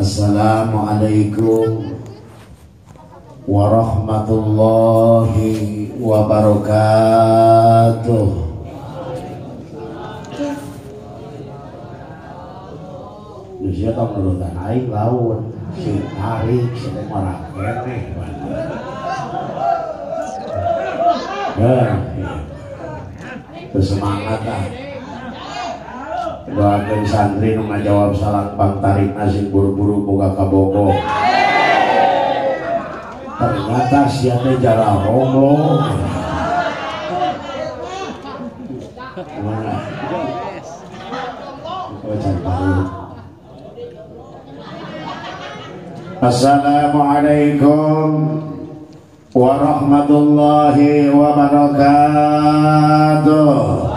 Assalamualaikum warahmatullahi wabarakatuh. Nusia tong nurutan aing laun si tarik si marah keneh. Bersemangat ah. Doakeun santri nu ngajawab salam pang tarik nasi buru-buru boga kabogo. Ternyata sia teh jara homo. Assalamualaikum warahmatullahi wabarakatuh.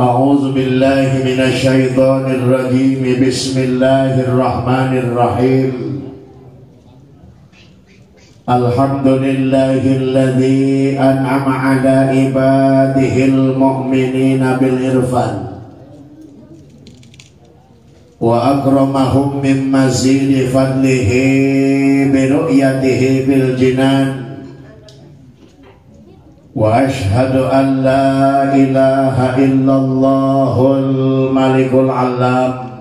A'udzu billahi minasy syaithanir rajim. Bismillahirrahmanirrahim. Alhamdulillahilladzi an'ama 'ala ibadihil mu'minina bil irfan wa akramahum min mazidi fadlihi bi ru'yatihi bil jinan. Wa ashhadu an la ilaha illallahul malikul alam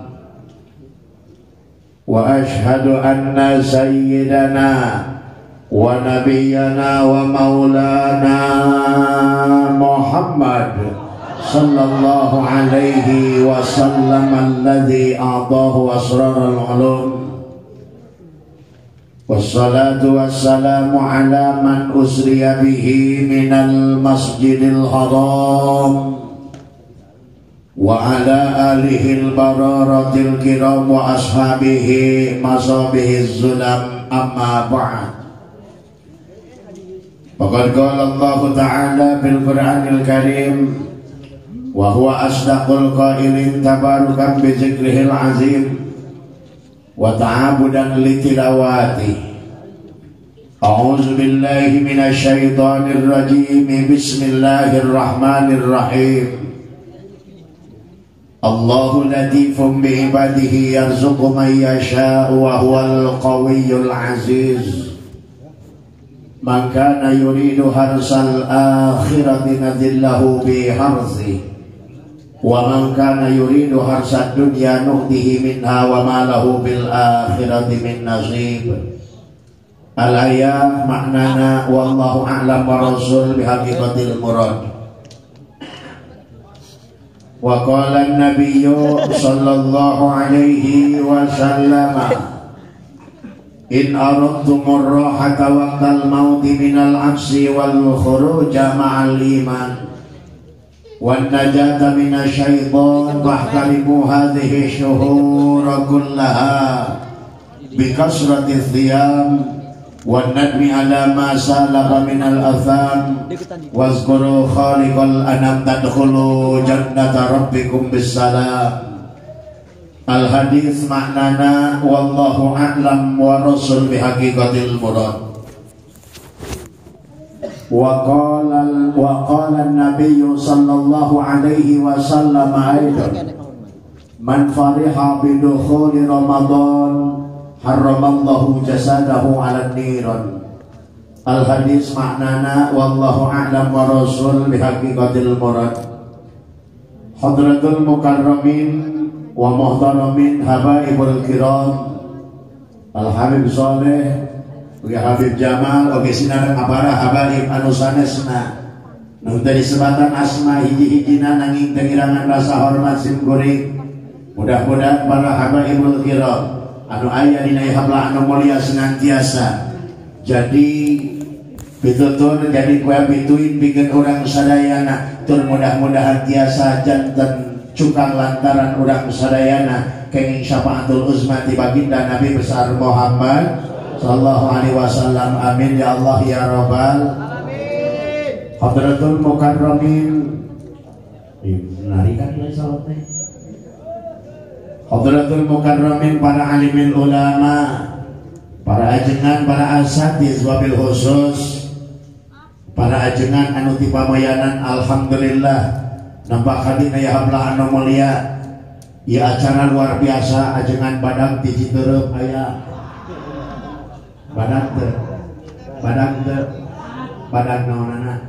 wa ashhadu anna sayyidana wa nabiyyana wa maulana Muhammad sallallahu alaihi wasallam alladhi a'tahu asrarul ulum. Wassalatu wassalamu ala man usriya bihi minal masjidil haram wa ala alihil bararatil kiram wa ashabihi masabihiz zulam amma ba'd. Faqad qala Allah ta'ala fil Qur'anil Karim wa huwa asdaqul qailin tabarukan bi dzikrihil azim wa ta'abudan li tilawati. A'udzu billahi minasy syaithanir rajim. Bismillahirrahmanirrahim. Allahu latifun bi ibadihi yarzuqu man yasha'u wa huwal qawiyyul aziz. Man kana yuridu harsal akhirati nadillahu bi harzi wa man kana yuridu harsad dunya nu'tihi minha wa ma lahu bil akhirati min nasib. Al-ayat maknana wallahu a'lam wa rasul bihaqiqatil murad. Wa qala an-nabiyyu sallallahu alaihi wasallam in aradtumur rahata waqtal mauti minal aksi wal khuruja ma'al iman wan najata minasyaitan fahtalimu hadhihi syuhura kullaha bi kasrati thiyam wan nadmi ala ma salafa minal atham wazkuru khaliqal anam tadkhulu jannata rabbikum bisalam. Al hadis maknana wallahu a'lam wa rasul bihaqiqatil murad. Wa qala an-nabiy sallallahu alaihi wasallam aidan man fariha bi dukhuli ramadan haramallahu jasadahu 'ala niran. Al hadis maknana wallahu a'lam wa rasul bihaqiqatil murad. Hadratul mukarramin wa muhtaramin habaibul kiram Al Habib Saleh ugi Habib Jamal ugi sinareng apara habaib anu sanesna nu tadi sebatan asma hiji-hijina nanging tengirangan rasa hormat simkuring. Mudah-mudahan para habaibul kiram anu aya dina habla anu mulia senantiasa jadi pitutur jadi kue pituin bikin orang sadayana tur mudah-mudahan tiasa janten cukang lantaran urang sadayana kenging syafaatul uzma ti baginda Nabi besar Muhammad sallallahu alaihi wasallam. Amin ya Allah ya rabbal alamin. Hadratul mukarramin narikan ya salat teh. Hadratul mukarramin para alimil ulama, para ajengan, para asatiz wabil khusus para ajengan anu ti pamayanan, alhamdulillah nampak kadina ya hablah anu mulia. Ya acara luar biasa ajengan badang ti Citeureum aya badang teu badang naonana.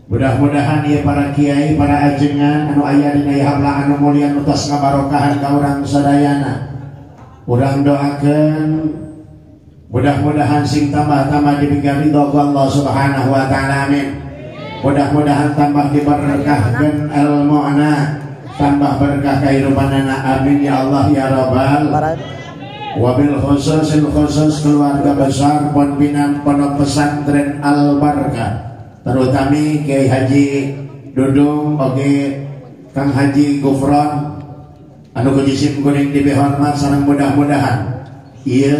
Mudah-mudahan ya para kiai, para ajengan anu aya dina ya hablah anu mulia nu tos ngabarokahan ka urang sadayana. Urang doakeun mudah-mudahan sing tambah-tambah diberi ridho ku Allah Subhanahu wa taala, amin. Mudah-mudahan tambah diberkahkeun ilmuana, tambah berkah kehidupanana, amin ya Allah ya Rabbal. Wabil khusus keluarga besar Pondok Pesantren Al Barkah, terutama Kiai Haji Dudung oge Kang Haji Gufron anu kujisim kuning dibehormat sareng mudah-mudahan ieu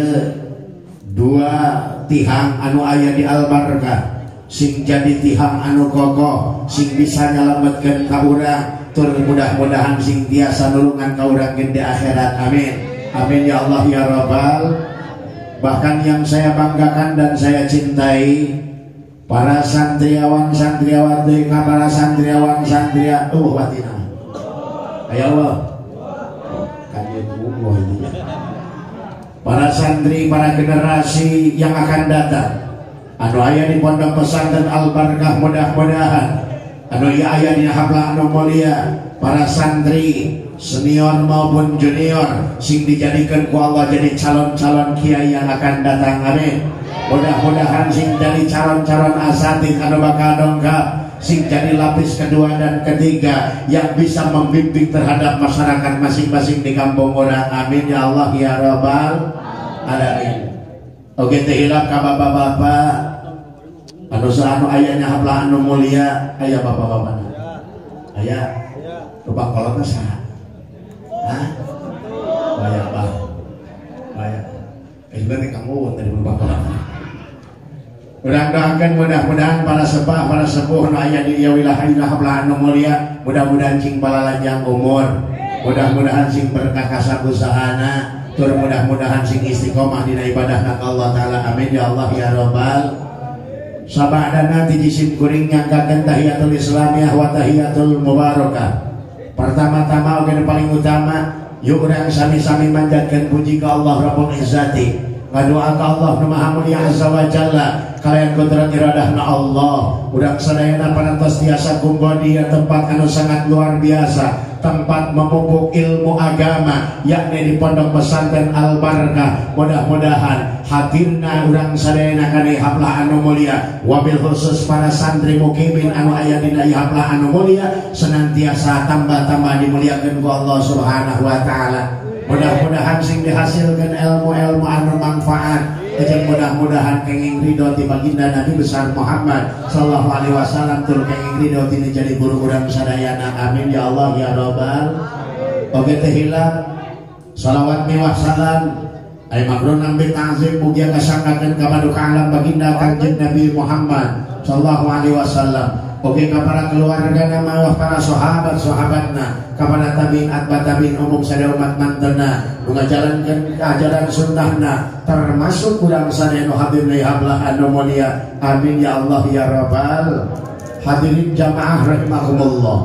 dua tihang anu aya di Al Barkah sing jadi tihang anu kokoh sing bisa nyalametkeun ka urang, tur mudah-mudahan sing tiasa nulungan ka urang di akhirat, amin. Amin ya Allah ya Rabbal. Bahkan yang saya banggakan dan saya cintai para santriawan-santriawati, para santriawan-santriat watina. Ayo Allah. Para santri, para generasi yang akan datang anu aya di Pondok Pesantren Al Barkah, mudah-mudahan anu aya di hablah anu mulia, para santri senior maupun junior sing dijadikan ku Allah jadi calon-calon kiai yang akan datang, amin. Mudah-mudahan sing jadi calon-calon asatidz anu bakal dongkap, sing jadi lapis kedua dan ketiga yang bisa membimbing terhadap masyarakat masing-masing di kampung orang, amin ya Allah ya Rabbal alamin. Oke teh hilap ka bapak-bapak anu anu ayahnya hablah anu mulia, aya bapak-bapakna aya rupa kolotna saha. Hah? Banyak bah, banyak. Berarti kamu tadi berubah. Mudah-mudahan para sepah, para sepuh nu aya di wilayah hablah anu mulia, mudah-mudahan sing balalanjang umur, mudah-mudahan sing berkah kasabusahana, tur mudah-mudahan sing istiqomah dina ibadah ka Allah taala, amin ya Allah ya Rabbal. Sabadana ti jisim kuring nyangkakeun tahiyatul islamiyah wa tahiyatul mubarakah. Pertama-tama yang paling utama yuk urang sami-sami manjatkeun puji ka Allah Rabbul Izzati, ngadoa ka Allah nu Maha Mulia Azza wa Jalla kalian kudrat iradahna Allah. Urang sadayana parantos tiasa kumpul di tempat anu sangat luar biasa, tempat memupuk ilmu agama yakni di Pondok Pesantren Al Barkah. Mudah-mudahan hadirna urang sadayana kana hablah anu mulia, wabil khusus para santri mukimin anu aya dina hablah anu mulia senantiasa tambah-tambah dimuliakeun ku Allah Subhanahu wa taala. Mudah-mudahan sing dihasilkan ilmu-ilmu anu manfaat, jeung mudah-mudahan kenging ridho ti baginda Nabi besar Muhammad sallallahu alaihi wasallam, tur kenging ridho ti jadi guru urang sadayana, amin ya Allah ya Rabbal. Oge teh hilap salawat mewah salam ay mabrur nambi ta'zim mugia kasangkakeun ka paduka alam baginda Kanjeng Nabi Muhammad sallallahu alaihi wasallam. Oke kepada keluarga nama para sahabat-sahabatna, kepada tabiin atba tabiin umum sadaya umat mantena mengajarankan ajaran sunnahna, termasuk urang sadaya nu hadir di hablah anu mulia, amin ya Allah ya Rabbal. Hadirin jamaah rahimakumullah,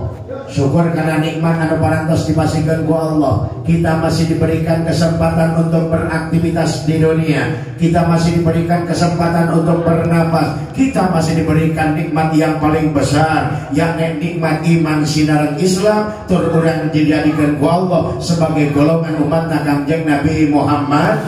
syukur karena nikmat anu parantos dipasihkeun ku Allah, kita masih diberikan kesempatan untuk beraktivitas di dunia, kita masih diberikan kesempatan untuk bernapas, kita masih diberikan nikmat yang paling besar yakni nikmat iman sinaran Islam, tur urang dijadikan ku Allah sebagai golongan umat Kanjeng Nabi Muhammad.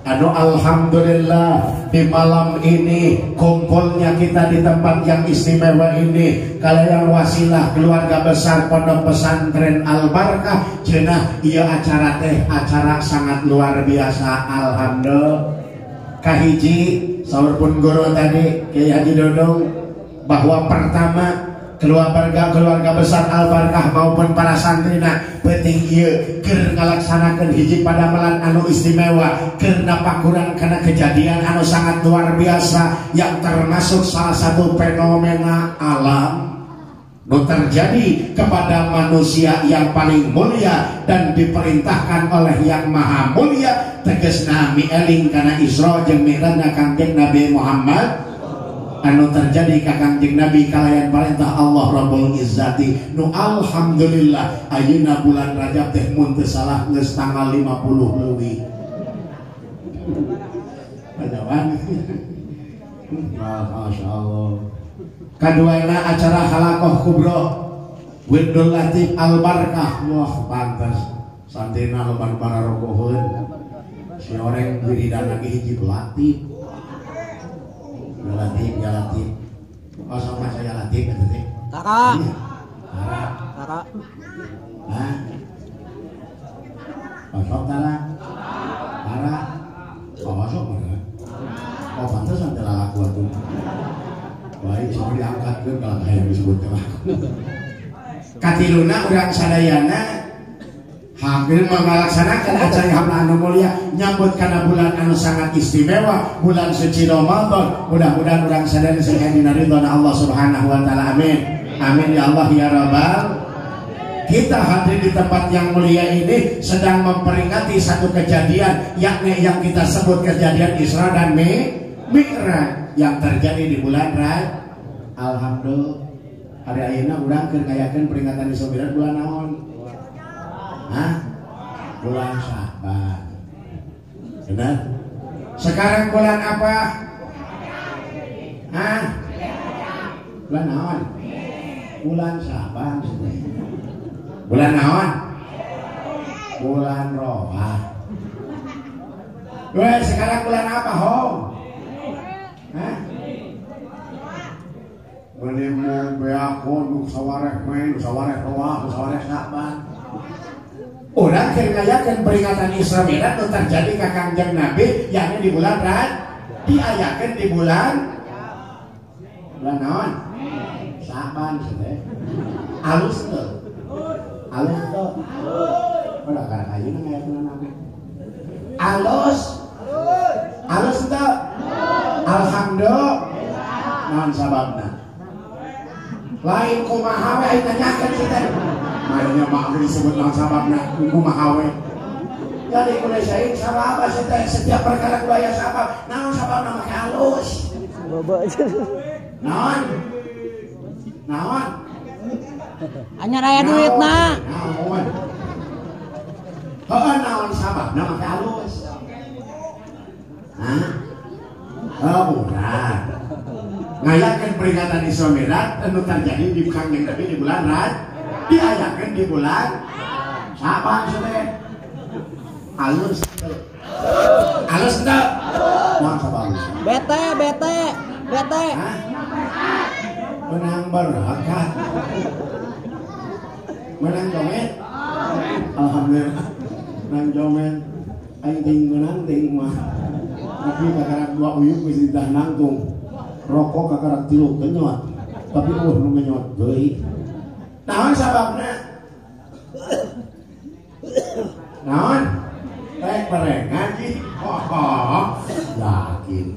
Anu alhamdulillah di malam ini kumpulnya kita di tempat yang istimewa ini kalian wasilah keluarga besar Pondok Pesantren Al Barkah cenah ieu acara teh acara sangat luar biasa, alhamdulillah. Kahiji saurpun guru tadi Kiai Haji Dudung bahwa pertama keluarga besar Al Barkah maupun para santrina penting ieu keur ngalaksanakeun hiji padamelan anu istimewa karena pakurang karena kejadian anu sangat luar biasa yang termasuk salah satu fenomena alam nu terjadi kepada manusia yang paling mulia dan diperintahkan oleh yang maha mulia tegasna mieling kana Isra jeung Mi'rajna Kangjeng Nabi Muhammad anu terjadi ka Kangjeng Nabi kalayan perintah Allah Rabbul Izzati nu alhamdulillah ayeuna bulan Rajab teh mun teu salah geus tanggal 50 leuwih. Padawan. Masya Allah. Kaduaina acara halakoh kubro Windul Latif Al-Barkah. Wah pantas santina loban pararokoheun si orang wiridan lagi hiji Latif ya Latif oh sama saya Latif itu teh kakak hah masuk tara oh masuk mana oh pantas antara laku atuh baik semua diangkat ke kalau kayak disebut katiluna urang sadayana hampir melaksanakan acara hamla anu mulia nyambut karena bulan anu sangat istimewa bulan suci Ramadan. Mudah-mudahan urang sadayana sae dina ridhona Allah Subhanahu wa taala. Amin. Amin ya Allah ya Rabbal. Kita hadir di tempat yang mulia ini sedang memperingati satu kejadian yakni yang kita sebut kejadian Isra dan Mi'raj yang terjadi di bulan Rajab. Alhamdulillah. Hari ayeuna urang keur ngayakeun peringatan Isra Mi'raj bulan naon? Hah? Bulan Sya'ban. Benar? Sekarang bulan apa? Hah? Bulan naon? Bulan Sya'ban. Bulan naon? Bulan Rohah. Weh, sekarang bulan apa, Hong? Hah? Menimun beakon, nu sawareh main, nu sawareh Rohah, nu sawareh Sya'ban. Orang ngayakeun peringatan Isra Mi'raj nu terjadi ka Kangjeng Nabi yakni di bulan Rajab diayakeun di bulan naon? Sya'ban teh. Alus teu? Alus teu? Udah kana ayeuna ngayakeun Nabi. Alus? Alus teu? Alhamdulillah. Naon sababna? Lain kumaha we tanyakeun kita. Mainnya mak disebut nang sababna kumaha we. Jadi kudu sae sabab setiap perkara kudu aya sabab. Naon sababna make halus? Bobo aja. Naon? Anyar aya duitna. Naon? Heuh naon sababna make halus? Hah? Oh, bukan. Ngayakeun peringatan Isra Mi'raj anu terjadi di Kangjeng Nabi di bulan Rajab diayakeun di bulan Sya'ban teh. Alus teu? Alus teu? Naon sabab? Bete. Hah? Menang berangkat. Menang jomet. Alhamdulillah. Menang jomet. Aing ting menang ting mah. Tapi kakarak dua uyuk geus dah nangtung. Rokok kakarak 3 kenyot. Tapi nu menyot deui. Naon sababna? Naon? Bareng ngaji. Yakin.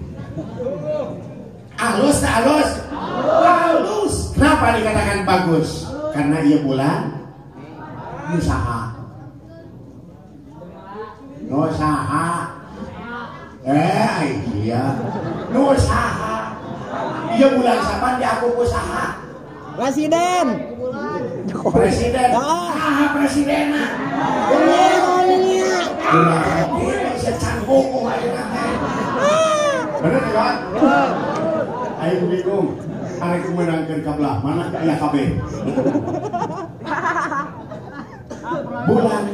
Alus tak alus? Alus. Kenapa dikatakan bagus? Karena ia bulan usaha. Nusaha. Iya. Nusaha. Ia bulan Sya'ban diaku usaha. Presiden. Presiden. Ah, presiden. Ini. Secanggung bener kan? Ayo bingung. Arek menangkeun kabelah mana aya kabeh. Bulan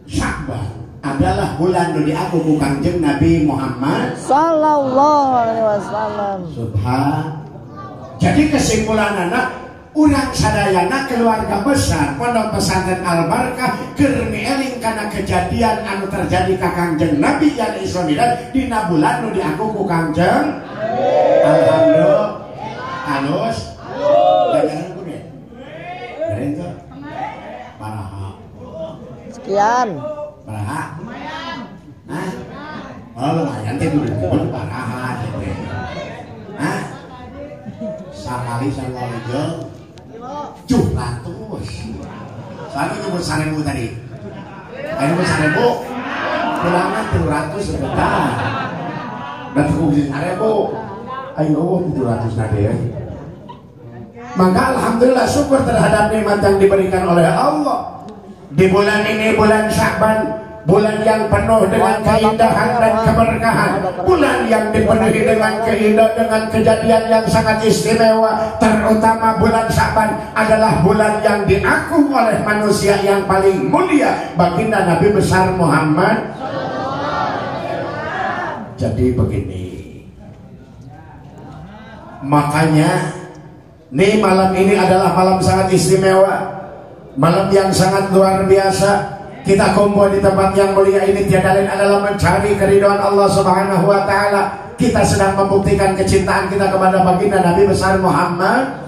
Sya'ban adalah bulan nu diaku ku Kangjeng Nabi Muhammad sallallahu alaihi wasallam. Jadi kesimpulanana urang sadayana keluarga besar Pondok Pesantren Al-Barkah keur mieling kana kejadian anu terjadi ka Kangjeng Nabi yang Isra Mi'raj dina bulan nu diaku ku Kangjeng. Alhamdulillah. Alus. Jangan kudu. Keren tuh. Paraha. Sekian. Paraha. Lumayan. Hah? Oh lumayan teh dulu paraha teh. Hah? Sakali jeung Soalnya nyebut 1000 tadi. Ayo nyebut 1000. Pulangan 300 sebentar. Dan cukup 1000. Ayo 700 nade. Maka alhamdulillah syukur terhadap nikmat yang diberikan oleh Allah. Di bulan ini bulan Sya'ban, bulan yang penuh dengan keindahan dan keberkahan, bulan yang dipenuhi dengan keindahan, dengan kejadian yang sangat istimewa. Terutama bulan Sya'ban adalah bulan yang diaku oleh manusia yang paling mulia, baginda Nabi besar Muhammad. Jadi begini, makanya nih malam ini adalah malam sangat istimewa, malam yang sangat luar biasa. Kita kumpul di tempat yang mulia ini tiada lain adalah mencari keridhaan Allah Subhanahu wa taala. Kita sedang membuktikan kecintaan kita kepada baginda Nabi besar Muhammad.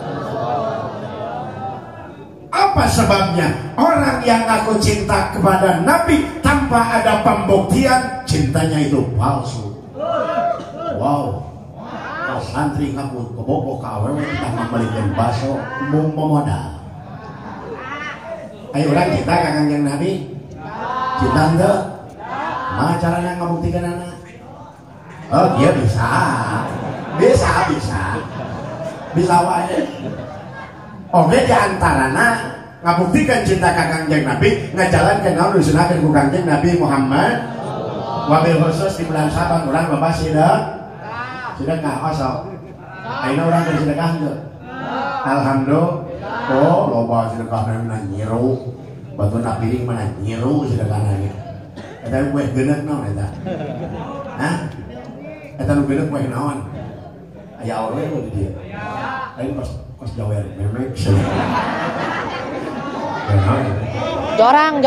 Apa sebabnya? Orang yang ngaku cinta kepada Nabi tanpa ada pembuktian, cintanya itu palsu. Wow. Santri ngaku kebobo kawe kita membelikan baso modal. Ayo orang kita kakang yang Nabi cinta enggak? Nah caranya ngebuktikan anak? Oh dia bisa wae. Oke diantaranya ngabuktikan cinta kakang yang Nabi ngajalankan naon disunahkeun ku kanjeng Nabi Muhammad. Wabil khusus di bulan Sya'ban orang bapak sedekah osok. Ayeuna urang keur sedekah henteu? Alhamdulillah. Oh, loba sedekah na nyiru. Batuna piring mana nyiru sedekahna ge. Eta kue geuneuk naon eta? Hah? Eta nu geuneuk kue naon? Aya awewe di dieu. Aing kos jawer memek. Jorang.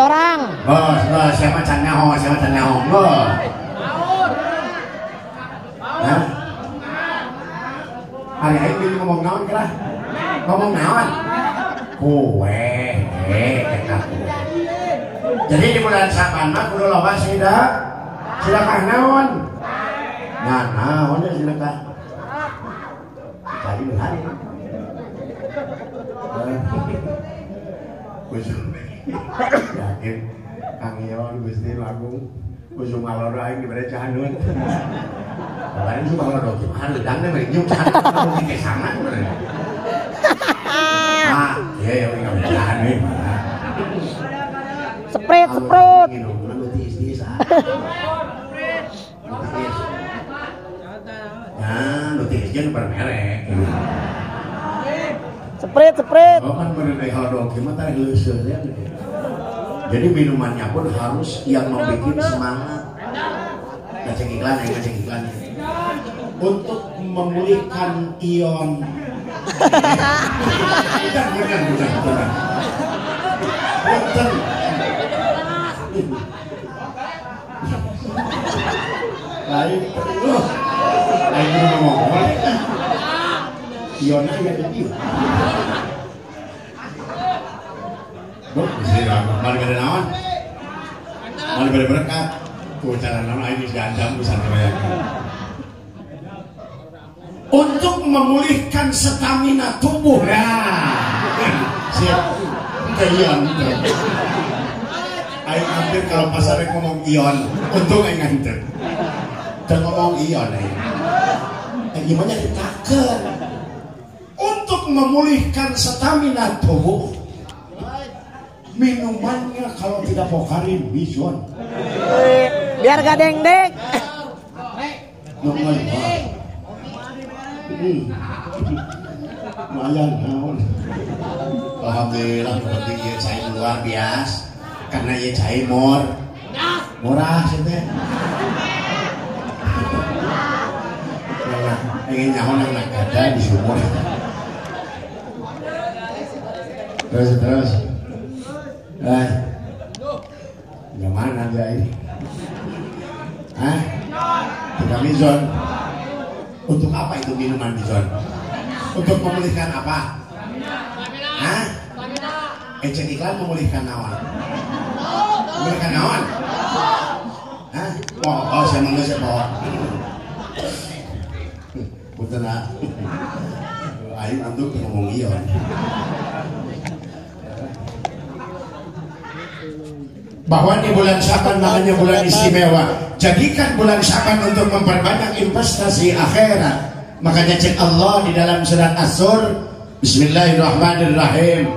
Bos, siapa can nyaho. Bos. Hah? Hari ini ngomong naon kira? Ngomong naon? Kue, kita kue. Jadi di bulan Sya'ban mah kudu loba sedekah naon? Nah, naon ya sedekah? Jadi hari. Yakin Kang Ion Gusti Lagung kusung ngalor aing dibere cahanun. Lain suka ngalor gimana udangnya mah nyuk cahanun di kesangan bener. Ya enggak berjalan nih. Sprite. Minum tis. Nah, nutis jeung bermerek. Sprite. Oh kan bener hal gimana tadi leuseul ya. Jadi minumannya pun harus yang membuat semangat. Ngecek iklan. Untuk memulihkan ion. Bukan. Punten. Lain ngomong. Ionnya ya jadi. Bok, mari pada naon? Mari pada berkat. Ku cara naon aing geus diancam pisan bayang. Untuk memulihkan stamina tubuh. Siap. Ion. Aing hampir kalau pasarnya ngomong ion, untung aing nganter. Dan ngomong ion aing. Gimana ditakeun? Untuk memulihkan stamina tubuh. Minumannya kalau tidak Pokarin Bison. Biar gak deng-deng. Lumayan naon. Alhamdulillah penting ieu cai luar biasa. Karena ieu cai murah sih teh. Ingin nyaho nang ada di sumur. Terus. Gimana dia ini? Hah? Tidak Bison. Untuk apa itu minuman Bison? Untuk memulihkan apa? Hah? Ecek iklan memulihkan naon? Memulihkan naon? Hah? Oh, saya mau ngasih bawa. Punten ah. Aing antuk ngomong ion. bahwa di bulan Syaban namanya bulan istimewa. Jadikan bulan Syaban untuk memperbanyak investasi akhirat. Makanya cek Allah di dalam surat As-Sur, Bismillahirrahmanirrahim.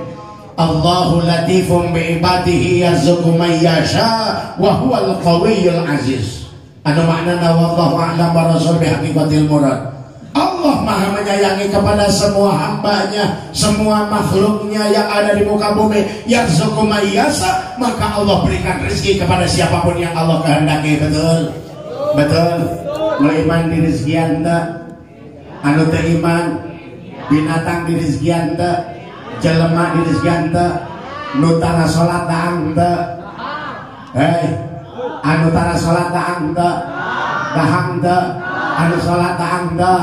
Allahu latifum bi ibadihi yarzuqu man yasha wa huwal qawiyyul aziz. Anu maknana wallahu a'lam wa rasul bi haqiqatil murad. Allah maha menyayangi kepada semua hambanya, semua makhluknya yang ada di muka bumi. Yarzuqu man yasha, maka Allah berikan rezeki kepada siapapun yang Allah kehendaki. Betul? Betul? Mau iman di rezekian tak? Anu teu iman binatang di rezekian teu, jelema di rezekian teu, nu tara salat daang teu. Hei, anu tara salat daang teu, dahang teu, anu salat daang teu,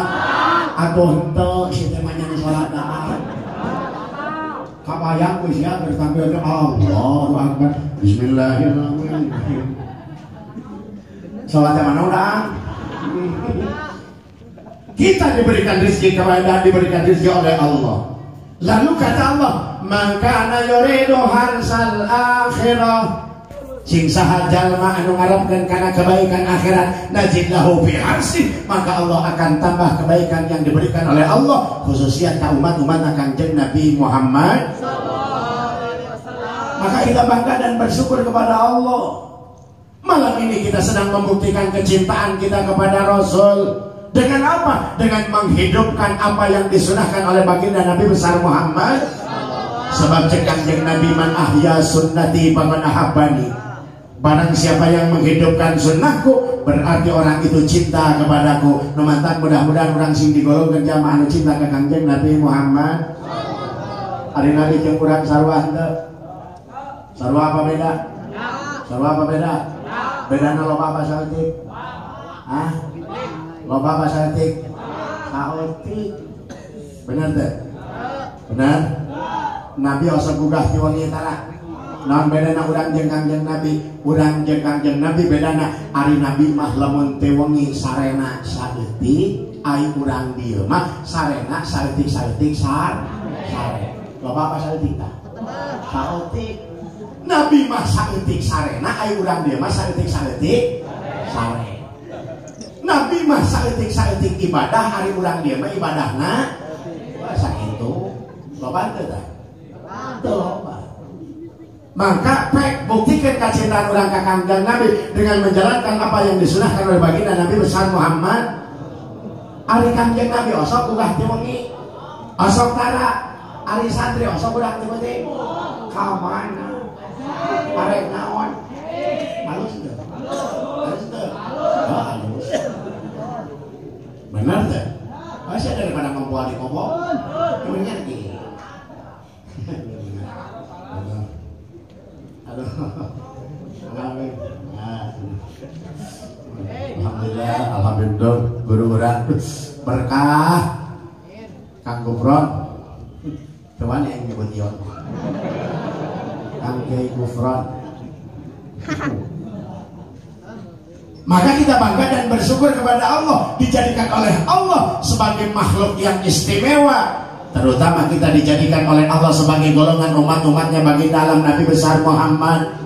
atuh teu situ mah nya salat daang. Kabayang geus ya geus tampil Allahu Akbar. Bismillahirrahmanirrahim. Salat mana udah? Kita diberikan rezeki kepada diberikan rezeki oleh Allah. Lalu kata Allah, maka ana yuridu harsal akhirah. Sing saha jalma anu ngarepkeun kana kebaikan akhirat, najid lahu fi harsi, maka Allah akan tambah kebaikan yang diberikan oleh Allah, khususnya ka umat-umat Kanjeng Nabi Muhammad sallallahu alaihi wasallam. Maka kita bangga dan bersyukur kepada Allah. Malam ini kita sedang membuktikan kecintaan kita kepada Rasul. Dengan apa? Dengan menghidupkan apa yang disunahkan oleh baginda Nabi besar Muhammad. Sebab Kanjeng Nabi man ahya sunnati faman ahabbani. Barang siapa yang menghidupkan sunnahku, berarti orang itu cinta kepadaku. Numantan mudah-mudahan orang sing digolongkeun jamaah anu cinta ka Kanjeng Nabi Muhammad. Ari Nabi jeung urang sarua henteu. Sarua apa beda? Sarua apa beda? Bedana loba apa saeutik? Hah? Loba apa saeutik? Saeutik. Bener teh? Bener? Nabi osok gugah ti wangi tara. Naon bedana urang jeung Kanjeng Nabi? Urang jeung Kanjeng Nabi bedana ari Nabi mah lamun teh wengi sarena saeutik, ai urang dieu mah sarena saeutik-saeutik sare. Loba apa saeutik tah? Saeutik. Nabi mah saeutik sarena, ai urang dieu mah saeutik-saeutik sare. Nabi mah saeutik-saeutik ibadah, hari urang dieu mah ibadahna sakitu. Loba teu tah? Teu loba. Maka pek buktikan kecintaan orang ka Kanjeng Nabi dengan menjalankan apa yang disunahkan oleh baginda Nabi besar Muhammad. Ari Kanjeng Nabi osok gugah ti wengi, osok tara, ari santri osok urang ti penting. Ka mana? Arek naon? Halus teu? Halus teu? Halus. Benar teh? Masih daripada membuat di ngomong. Kemudian lagi. Aduh. Alhamdulillah, alhamdulillah guru urang berkah. Kang Gufron. Cuman yang nyebut ieu. Kang Kiai Gufron. Maka kita bangga dan bersyukur kepada Allah, dijadikan oleh Allah sebagai makhluk yang istimewa. Terutama kita dijadikan oleh Allah sebagai golongan umat-umatnya bagi dalam Nabi besar Muhammad.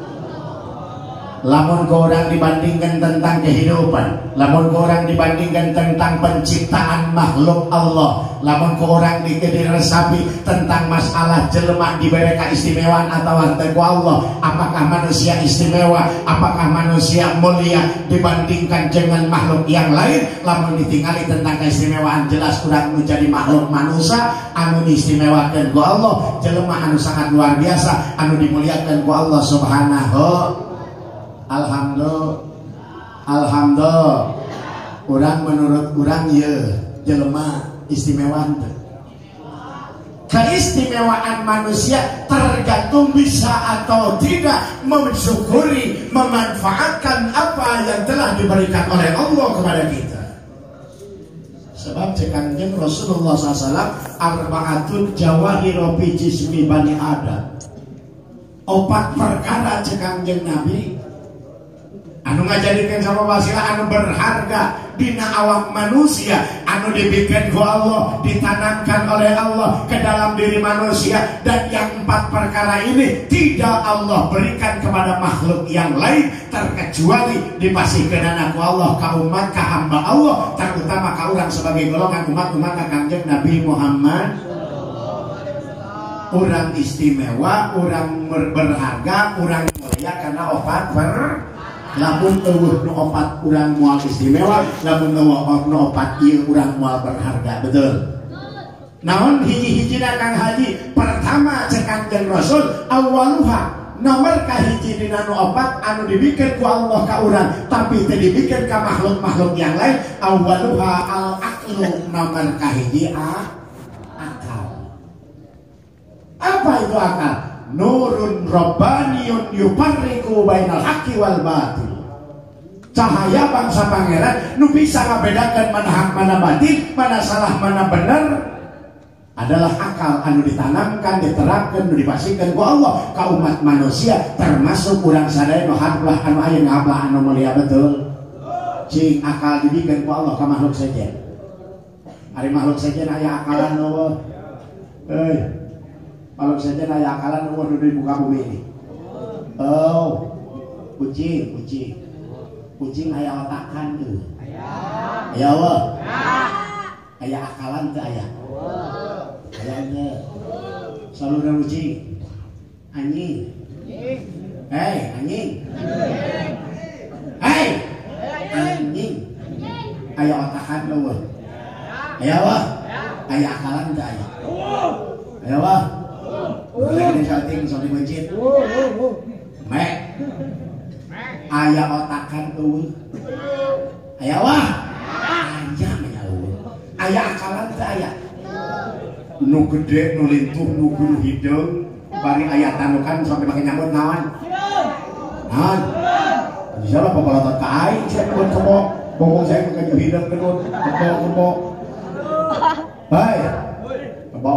Lamun ke orang dibandingkan tentang kehidupan, lamun ke orang dibandingkan tentang penciptaan makhluk Allah, lamun ke orang diresapi tentang masalah jelema diberi keistimewaan atau hante ku Allah, apakah manusia istimewa, apakah manusia mulia dibandingkan dengan makhluk yang lain. Lamun ditinggali tentang keistimewaan, jelas kurang menjadi makhluk manusia anu diistimewakan ku Allah, jelema anu sangat luar biasa anu dimuliakan ku Allah subhanahu. Alhamdulillah. Urang menurut urang ye jelema istimewa teh. Keistimewaan manusia tergantung bisa atau tidak mensyukuri, memanfaatkan apa yang telah diberikan oleh Allah kepada kita. Sebab Kanjeng Rasulullah SAW arba'atun jawahiro fi jismi bani Adam. 4 perkara Kanjeng Nabi anu ngajadikeun sama wasilah anu berharga dina awak manusia anu dibikin ku Allah, ditanamkan oleh Allah ke dalam diri manusia, dan yang 4 perkara ini tidak Allah berikan kepada makhluk yang lain terkecuali dipasihkeun ku Allah ka umat ka hamba Allah, terutama ka urang sebagai golongan umat-umat ka Kangjeng Nabi Muhammad. Urang istimewa, urang berharga, urang mulia karena opat lamun eueuh nu 4 urang moal istimewa, lamun eueuh nu 4 ieu urang moal berharga. Betul. Naon hiji-hijina Kang Haji? Pertama cek Kanjeng Rasul, awaluha nomor kahiji dina nu 4 anu dibikin ku Allah ka urang tapi teu dibikin ka makhluk-makhluk yang lain. Awaluha al-aqlu, nomor kahiji akal. Apa itu akal? Nurun Rabbaniyun yufarriqu bainal haqqi wal batil. Cahaya bangsa pangeran nu bisa ngabedakeun mana hak mana batil, mana salah mana benar, adalah akal anu ditanamkan, diterapkan, nu dipasihkeun ku Allah ka umat manusia, termasuk urang sadaya nu hablah anu aya ngablah anu mulia. Betul. Cing akal dibikeun ku Allah ka makhluk saja. Ari makhluk saja aya akalan eueuh. Kalau saja naya akalan nomor di muka bumi ini. Oh, kucing aya otakan tuh. Aya Allah. Aya akalan tuh aya. Ayanya. Saluran kucing. Anjing. Anjing. Anjing. Aya otakan tuh. Aya Allah. Aya akalan tuh aya. Aya Allah. Lagi salting masjid. Mek. Aya otakan tuh. Aya wah. Aya menyauh. Aya akalan teh aya. Nu gede, nu lintuh, nu gulu hideung, bari aya tanukan sampai make nyambut naon? Naon? Insyaallah pepolotot ka aing saya buat kebo. Bongong saya ke hideung kedut. Kebo. Hai. Kebo.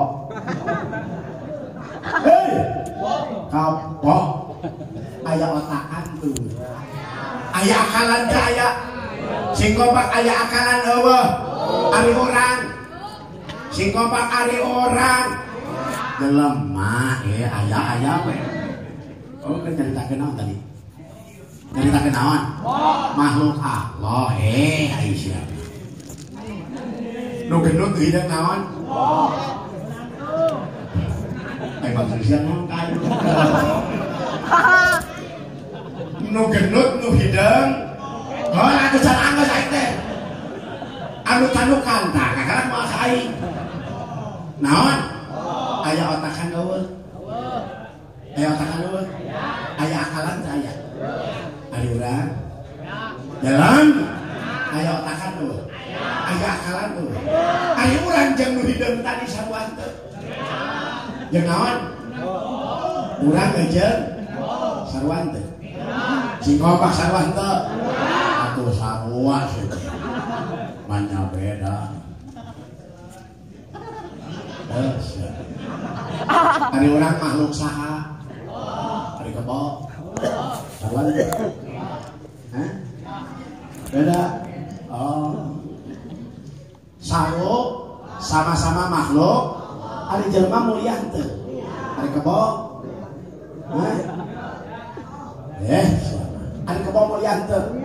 Kapok aya otakan tuh, aya akalan teh aya, sing kompak aya akalan eueuh ari urang, sing kompak ari urang jelema aya we. Oh kan nyaritakeun naon tadi? Nyaritakeun naon? Makhluk Allah Aisyah. Nu gendut hideung naon? Nu gendut nu hideung atuh can anggeus aing teh anu tanukan tah kakak moal ka aing naon aya otakan eueuh aya akalan teh aya ari urang jalan aya otakan eueuh aya akalan eueuh ari urang jeung nu hideung tadi saruan teh jeung naon? Urang jeung sarwan teh. Sing kompak sarwan teh. Atuh sarua sih. Manya beda. Ari urang makhluk saha? Ari kebo. Sarwan teh. Hah? Beda. Oh. Saru sama-sama makhluk. Ari jelema mulia teu. Ari kebo. Ari kebo mulia teu.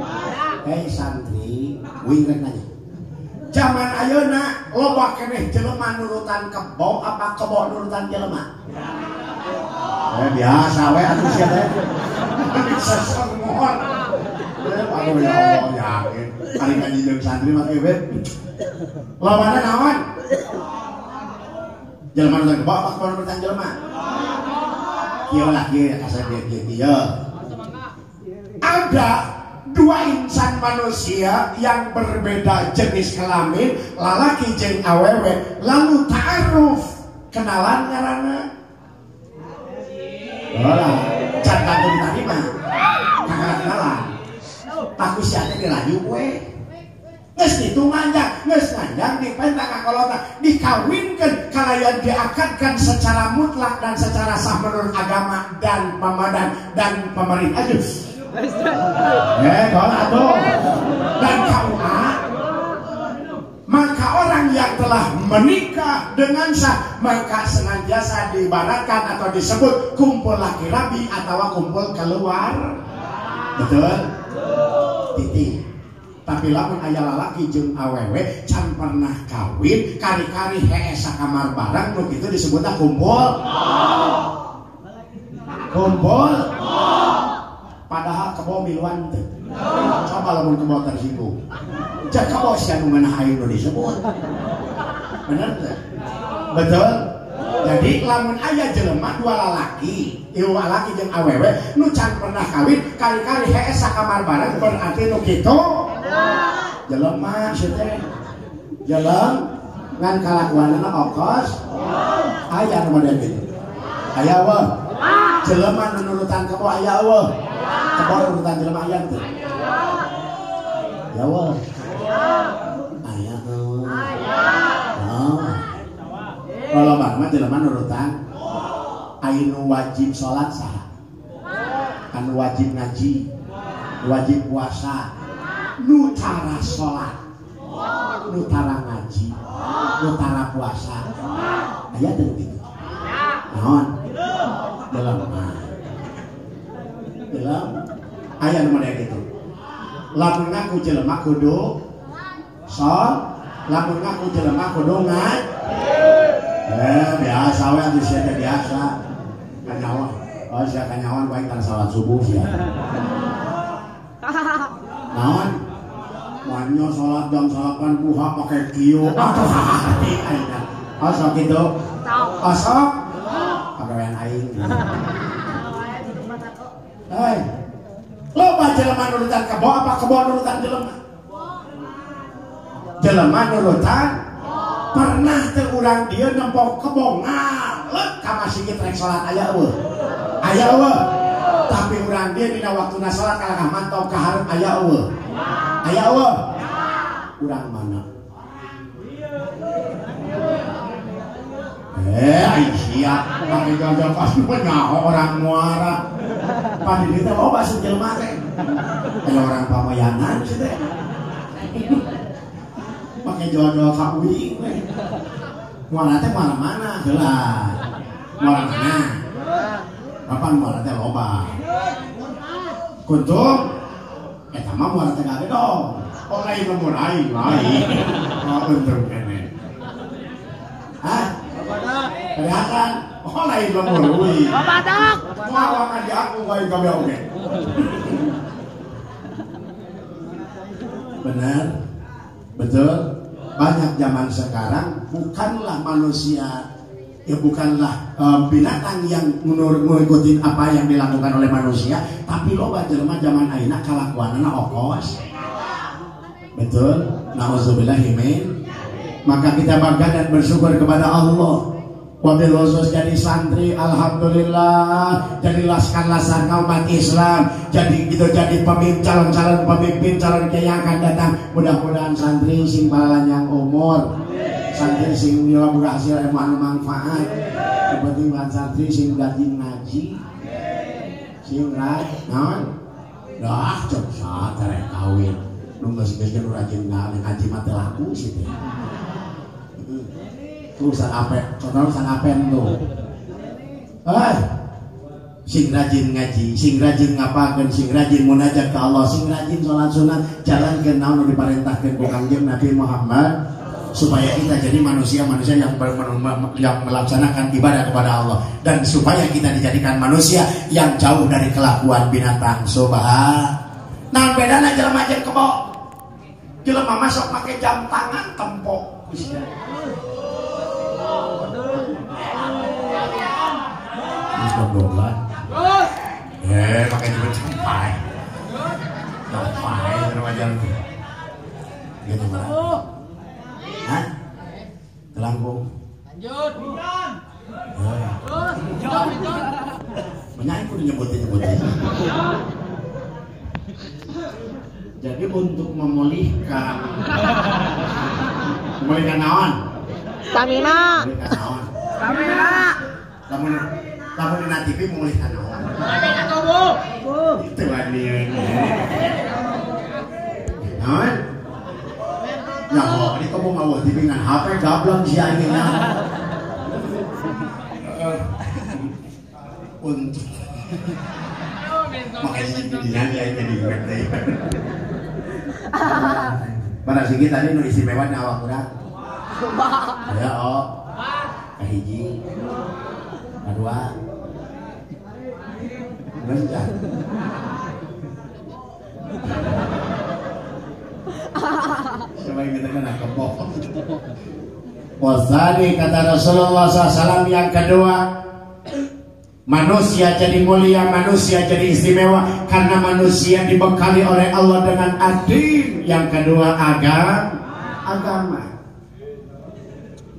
Santri, wing rek nanya. Zaman ayeuna loba keneh jelema nurutan kebo apa kebo nurutan jelema? Biasa we atuh sia teh. Bisa semua. Aduh ya Allah yakin. Ari kanjeng santri mah teh lobana naon? Jelema nu kebo apa kebo nurutan jelema? Kieu lah kieu kasar kieu. Ada dua insan manusia yang berbeda jenis kelamin, lalaki jeung awewe, lalu ta'aruf, kenalan ngaranna. Olah, can kanggo ditarima. Kagak kenalan. Tapi si ate dirayu we. Geus kitu manjang, dipenta ka kolota, dikawinkeun kalayan diakadkan secara mutlak dan secara sah menurut agama dan pamadan dan pemerintah. Kalau atuh. Dan KUA, maka orang yang telah menikah dengan sah maka senantiasa diibaratkan atau disebut kumpul laki rabi atau kumpul keluar. Betul? Titik. Tapi lamun aya lalaki jeung awewe can pernah kawin kari-kari hee sakamar bareng nu kitu disebutna kumpul. Kumpul. Padahal kebo miluan teh. Coba lamun kebo tersinggung. Cek kebo sia nu meunah aing nu disebut. Bener teh? Betul? Jadi lamun aya jelema dua lalaki, ieu lalaki jeung awewe nu can pernah kawin kali-kali hee sakamar bareng berarti nu kitu. Jelema sia teh. Jelema ngan kalakuanna okos. Aya nu model kitu. Aya weh. Jelema nu nurutan kebo aya weh. Kebo nurutan jelema aya teh. Ya weh. Aya weh. Kalau mah jelema nurutan anu wajib salat saha? Anu wajib ngaji, wajib puasa, nu tara salat, nu tara ngaji, nu tara puasa. Aya teh kitu. Naon? Jelema. Jelema aya nu model kitu. Lamun ngaku jelema kudu salat, lamun ngaku jelema kudu ngaji. Biasa we atuh sia teh biasa. Kanyawan. Oh sia kanyawan baik kan salat subuh sia. Naon? Wanyo salat jam 8 duha make kieu. Atuh hati ayeuna. Asok kitu. Asok. Pagawean aing. Hei. Loba jelema nurutan kebo apa kebo nurutan jelema? Jelema nurutan pernah teh urang dia nempok kebo ngalek ka masjid rek salat aya eueuh. Aya eueuh. Tapi urang dia dina waktuna salat kalahkah mantau ka hareup aya eueuh. Aya eueuh. Urang mana? Ai sia, pake gagah pas nyaho orang muara. Padi dieu teh loba jelema teh. Aya orang pamayanan sih teh. Pakai jodoh kauing we. Muara teh mana-mana heula. Muara mana? Kapan muara teh loba. Kuntung eta mah muara teh gade dong. Oh lain nomor aing lain. Oh untung kene. Hah? Kelihatan? Oh lain nomor euy. Badak. Muara ka di aku wae gawe oge. Benar? Betul? Banyak zaman sekarang bukanlah manusia, ya bukanlah binatang yang mengikuti apa yang dilakukan oleh manusia, tapi loba jelema zaman ayeuna kalakuanna okos. Betul? Nauzubillahi min. Maka kita bangga dan bersyukur kepada Allah. Wabil khusus jadi santri, alhamdulillah, jadi laskar umat Islam, jadi gitu jadi calon pemimpin calon kiai yang akan datang. Mudah-mudahan santri sing panjang umur, santri sing berhasil anu manfaat, penting santri sing rajin ngaji, sing rajin, dah cepat terek kawin, nunggu sih rajin ngaji mati laku sih. Urusan apa? Contoh urusan apa tuh? Sing rajin ngaji, sing rajin ngapakeun, sing rajin munajat ke Allah, sing rajin salat sunat, jalan ke naon diperintahkeun ku Kangjeng Nabi Muhammad supaya kita jadi manusia-manusia yang melaksanakan ibadah kepada Allah dan supaya kita dijadikan manusia yang jauh dari kelakuan binatang. Nah bedana jelema jeung kebo. Jelema masuk pakai jam tangan tempok. Pakai juga sampai remaja gitu mana? Hah? Telangkung. Lanjut. Menyanyi pun nyebutin. Jadi untuk memulihkan naon? Stamina. Stamina. Lamun di TV memulihkan naon? Itu anian. Non. Nah, ini kamu mau dipingan HP gablong siya ini. Untuk makanya dinanya ini ngerti. Pada segi tadi nu istimewa na awak urang. Ya oh. Kahiji. Kedua. Lanjut. Sebagai kita kena kebok. Wasani kata Rasulullah SAW yang kedua, manusia jadi mulia, manusia jadi istimewa karena manusia dibekali oleh Allah dengan adil. Yang kedua agama.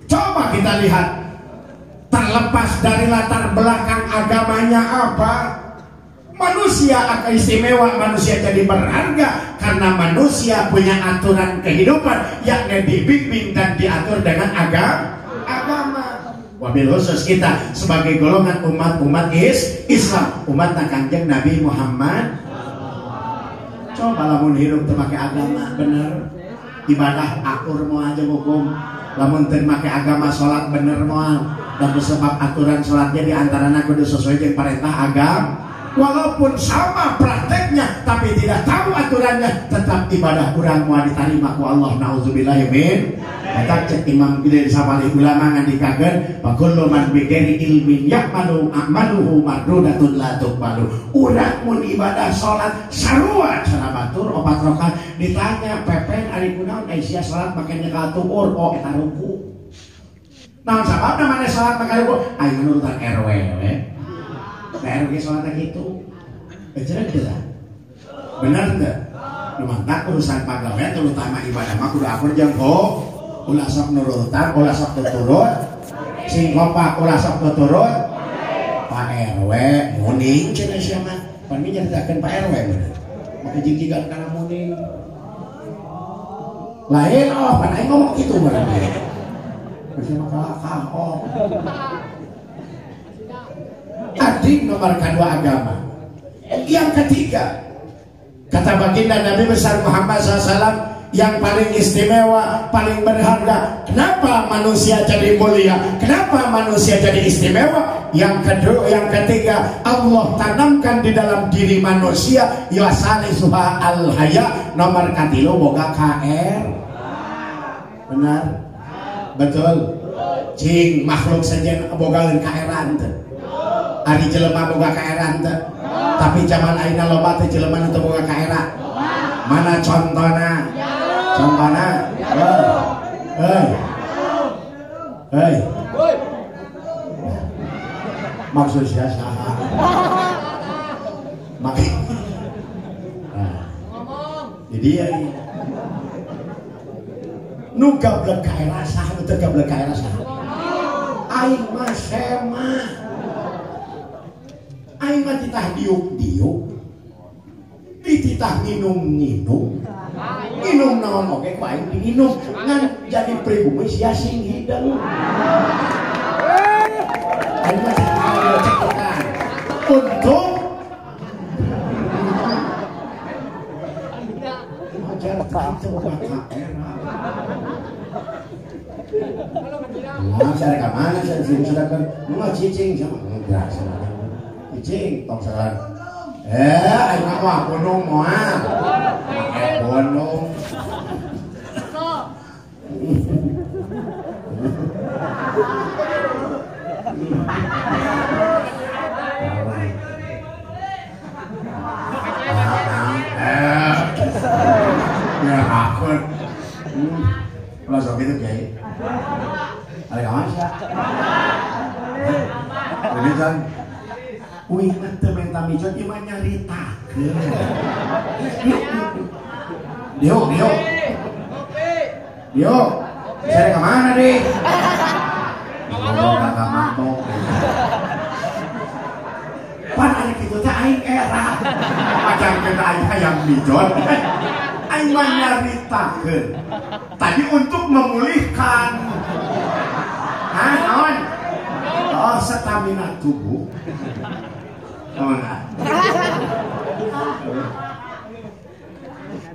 Coba kita lihat, terlepas dari latar belakang agamanya apa, manusia akan istimewa, manusia jadi berharga karena manusia punya aturan kehidupan yakni dibimbing dan diatur dengan agama. Wabil khusus kita sebagai golongan umat Islam, umat Kanjeng Nabi Muhammad. Coba lamun hidup terpakai agama bener, ibadah akur mau aja hukum, lamun terpakai agama sholat bener mau, dan sebab aturan sholatnya diantaranya kudu sesuai dengan perintah agama. Walaupun sama prakteknya tapi tidak tahu aturannya, tetap ibadah kurang mau diterima ku Allah. Nauzubillahi min. Kata cek Imam Gede Sabali ulama ngandikakeun, "Kullu man bighairi ilmin ya'malu amaluhu mardudatun la tuqbalu." Urang mun ibadah salat sarua cara batur 4 rakaat ditanya pepen ari kunaon sia salat make nyeka tuur, oh eta ruku. Naon sababna maneh salat make ruku? Aya nurutan RW we. RW salatna kitu. Bener teu? Bener teu? Lumantak urusan pagawean terutama ibadah mah kudu akur jeung ulah sok nurutan, ulah sok tuturut, sing kompak ulah sok tuturut. Pak RW muning cenah sia mah. Pan mi nyaritakeun Pak RW bener. Make jingjigan kana muning. Lain pan aing ngomong kitu berarti. Masih makalakah oh. Adik nomor kedua agama. Yang ketiga, kata baginda Nabi besar Muhammad SAW, yang paling istimewa, paling berharga. Kenapa manusia jadi mulia? Kenapa manusia jadi istimewa? Yang kedua, yang ketiga, Allah tanamkan di dalam diri manusia yasalisuha al-haya, nomor katilu boga KR. Benar? Betul? Cing makhluk saja boga KR-an teh. Ari jelema boga KR-an teh. Tapi zaman ayeuna loba teh jelema nu teu boga KR-an. Mana contohna? Contohna? Hei. Maksudnya saha? Makin. Jadi ya. Nu gablek kaera saha, nu teu gablek kaera saha? Aing mah sema. Aing mah titah diuk-diuk. Dititah nginum-nginum. Minum naon oke ku aing diinum ngan jadi pribumi sia sing hideung. Aing mah ceketan untuk ajar itu bakal era. Lah saya ka mana saya sudah kan mau cicing sama enggak sama. Cicing tong saran. Aing mah gunung moal. Gunung. Ya akun. Kalau sok itu kiai. Ada kawan sih. Jadi kan wih, nanti minta mijot iman nyarita. Dio, saya kemana deh? Ngomong kagak mampu. Pan anak itu teh aing era. Macam kita aing hayang mijot. Aing mah nyaritakeun. Tadi untuk memulihkan. Naon? Oh, stamina tubuh. Mana?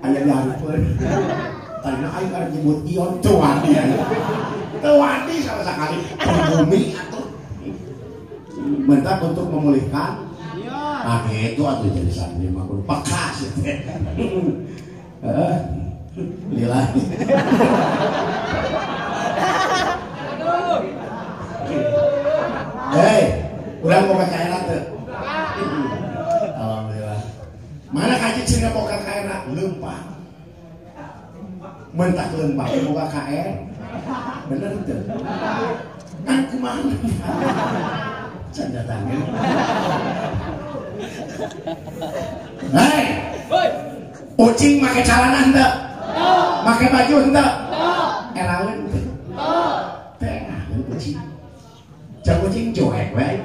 Aya dihareupeun. Tadina aing karek nyebut ion teu wani. Teu wani sama sekali. Bumi atuh. Bentak untuk memulihkan. Nah itu atuh jadi santri mah kudu peka sih. Lila. Hei, urang boga kaera teu? Alhamdulillah. Mana kaji cenah boga kaera leumpah. Mentak leumpah boga kaer. Bener teu? Kan kumaha? Canda tangan. Hei, ucing make celana henteu? Make baju henteu? Eraeun teu? Teu ucing. Cek ucing cuek we.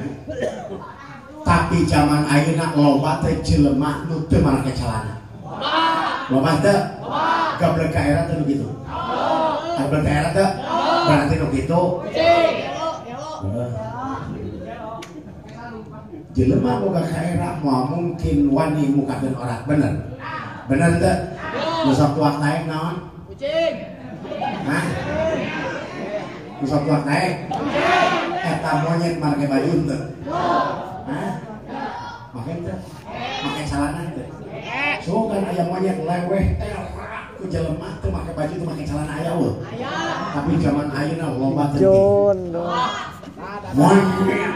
Tapi zaman ayeuna loba teh jelema nu teu make celana. Loba teu? Gablek ka era teh begitu. Gablek ka era teu? Berarti nu kitu. Jelema boga kaera moal mungkin wani mukakeun orat bener. Bener teu? Nu sok tuak naik naon? Kucing. Hah? Nu sok tuak naik? Kucing. Eta monyet make baju teu? Hah? Make teu? Make celana teu? Sugan aya monyet leweh ku jelema teu make baju teu make celana aya we. Aya. Tapi zaman ayeuna loba teu. Jon. Monyet.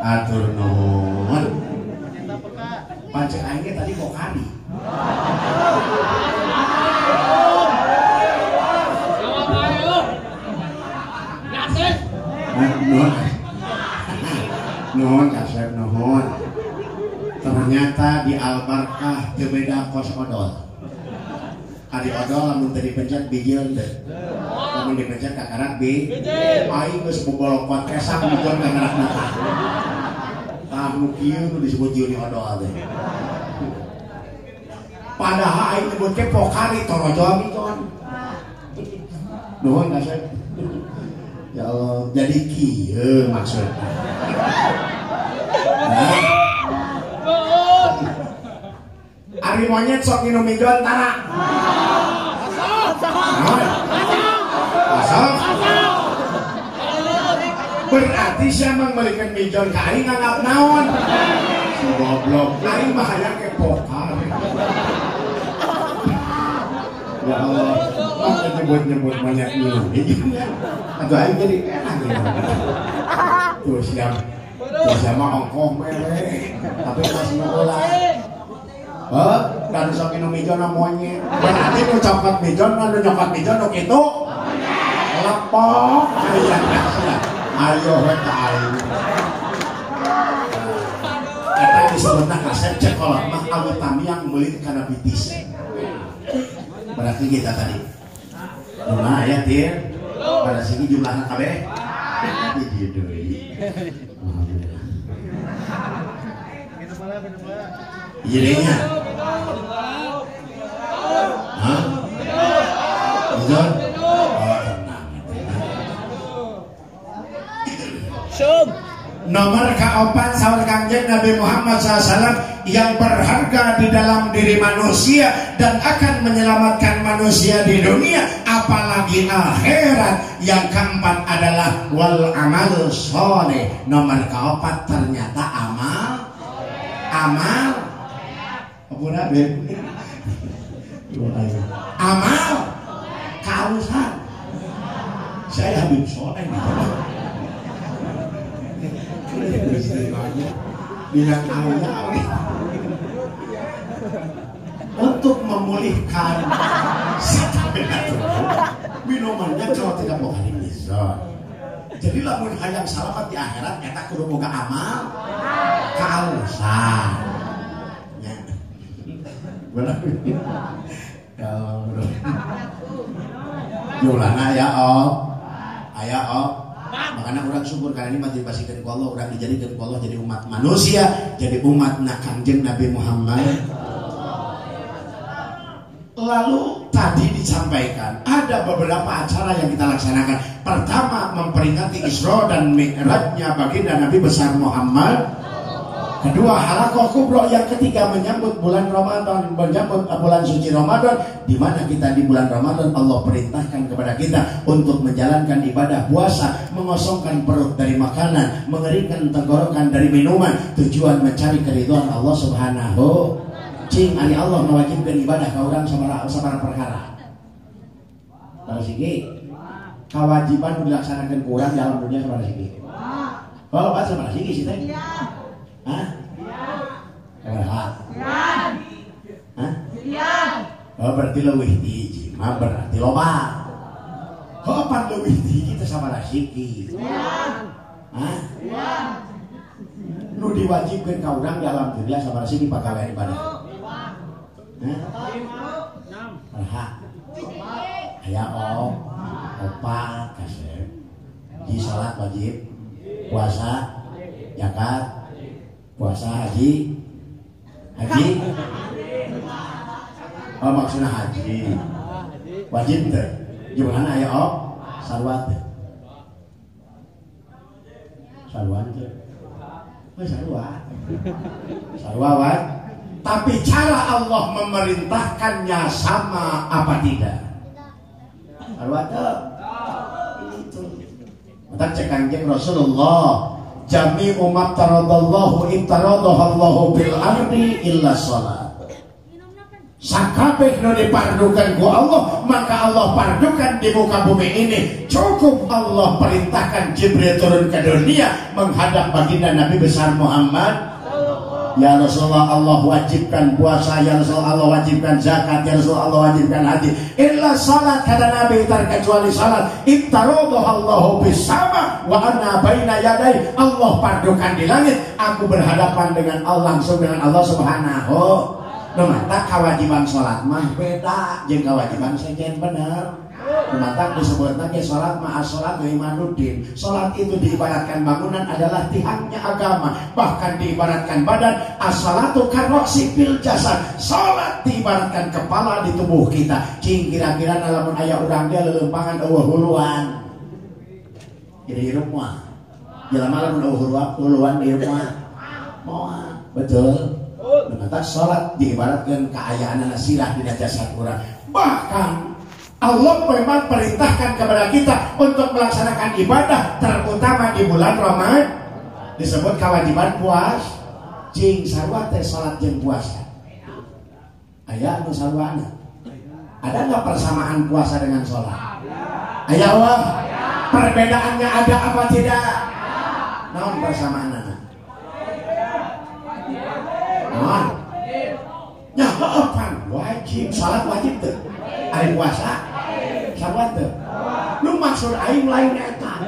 Atur nuhun. Pancen aing ge tadi kok kali. Nuhun kasep nuhun. Ternyata di Al-Barkah teu beda kos odol. Adi odol lamun teu dipencet bijil teu. Lamun dipencet kakarak bijil. Aing geus bobolokot kesang bijil kakarak mata. Tahu kieu nu disebut Juni odol teh. Padahal aing nyebut ke pokari torojo bijil. Nuhun kasep. Ya Allah, jadi kieu maksudna. Ari monyet sok minum midon tara. Asal. Berarti siapa memberikan midon ke aing nganggap naon? Goblok, aing mah hayang ke pokar. Ya Allah, maka nyebut-nyebut monyet minum. Atau aing jadi enak gitu. Tuh siap. Tuh siapa ongkong mele. Tapi masih ngulah. Dan sok minum mijon monyet. Berarti nu cokot mijon, nu nyokot mijon nu kitu. Lepok. Ayo eta aing. Eta disebutna kasep cekolot mah awitami yang meuli kana bitis. Berarti kita tadi. Nah ya tir. Pada sini jumlahna kabeh. Di deui. Alhamdulillah. Jadinya. Hah? Betul? Oh, tenang. Syum. Nomor keempat sahabat Kangjeng Nabi Muhammad SAW yang berharga di dalam diri manusia dan akan menyelamatkan manusia di dunia apalagi akhirat. Yang keempat adalah wal amal sholeh. Nomor keempat ternyata amal amal kausan. Saya Habib Soleh bilang awalnya untuk memulihkan minumannya kalau tidak mau hari mizan. Jadi lamun hayang salamat di akhirat eta kudu boga amal kausan. Ya. Benar. Kalau Yolana ya aya makanya orang syukur karena ini motivasikan ku Allah, orang dijadikan ku Allah jadi umat manusia, jadi umat Kangjeng Nabi Muhammad. lalu tadi disampaikan ada beberapa acara yang kita laksanakan. Pertama, memperingati Isra dan Mi'rajnya baginda Nabi besar Muhammad. Kedua, halaqah kubra. Yang ketiga, menyambut bulan Ramadan, menyambut bulan suci Ramadan, di mana kita di bulan Ramadan Allah perintahkan kepada kita untuk menjalankan ibadah puasa, mengosongkan perut dari makanan, mengeringkan tenggorokan dari minuman, tujuan mencari keridhaan Allah Subhanahu. Cing ari Allah mewajibkan ibadah ka urang sabaraha perkara. Kalau sigi kewajiban dilaksanakan ku urang dalam dunia sabaraha sigi. Kalau pas sabaraha sigi sih teh? Hah? Iya. Hah? Iya. Oh berarti leuwih hiji, mah berarti loba. Kapan leuwih hiji teh sabaraha sigi? Hah? Iya. Nu diwajibkeun ka urang dalam dunia sabaraha sigi pagawean ibadah? Aya opat kasih di salat wajib, puasa, zakat, puasa, haji. Oh maksudnya haji wajib teh gimana aya sarwat teh sarwat. Tapi cara Allah memerintahkannya sama apa tidak? Arwata itu. Maka cek Kanjeng Rasulullah, jami'u ma taradallahu ibtaradahallahu bil ardi illa shalat. Sakabeh nu dipardukan ku Allah, maka Allah pardukan di muka bumi ini. Cukup Allah perintahkan Jibril turun ke dunia menghadap baginda Nabi besar Muhammad. Ya Rasulullah, Allah wajibkan puasa. Ya Rasulullah, Allah wajibkan zakat. Ya Rasulullah, Allah wajibkan haji. Illa salat, kata Nabi, terkecuali salat. Ibtaradallahu bisama wa anna baina yadai. Allah pardukan di langit, aku berhadapan dengan Allah, langsung dengan Allah Subhanahu. Mata kewajiban salat mah beda jeung kewajiban sejen bener. Mata disebutna ge salat mah as-salat imanuddin. Salat itu diibaratkan bangunan adalah tiangnya agama, bahkan diibaratkan badan. As-salatu karroksi fil jasad. Salat diibaratkan kepala di tubuh kita. Cing kira-kira lamun aya urang dia leuleumpangan eueuh huluan. Jadi hirup mah. Jelema lamun eueuh huluan di rumah. Moal, betul. Mata salat diibaratkan keayaan sirah di jasad urang. Bahkan Allah memang perintahkan kepada kita untuk melaksanakan ibadah, terutama di bulan Ramadan. Disebut kewajiban puas. Cing sarua teh salat jeung puasa. Aya anu sarwana. Ada nggak persamaan puasa dengan salat? Aya Allah. Perbedaannya ada apa tidak? Naon persamaanna? Naon? Ya apa? Wajib salat wajib tuh. Ari puasa salat teu. Nu maksud aing lain eta.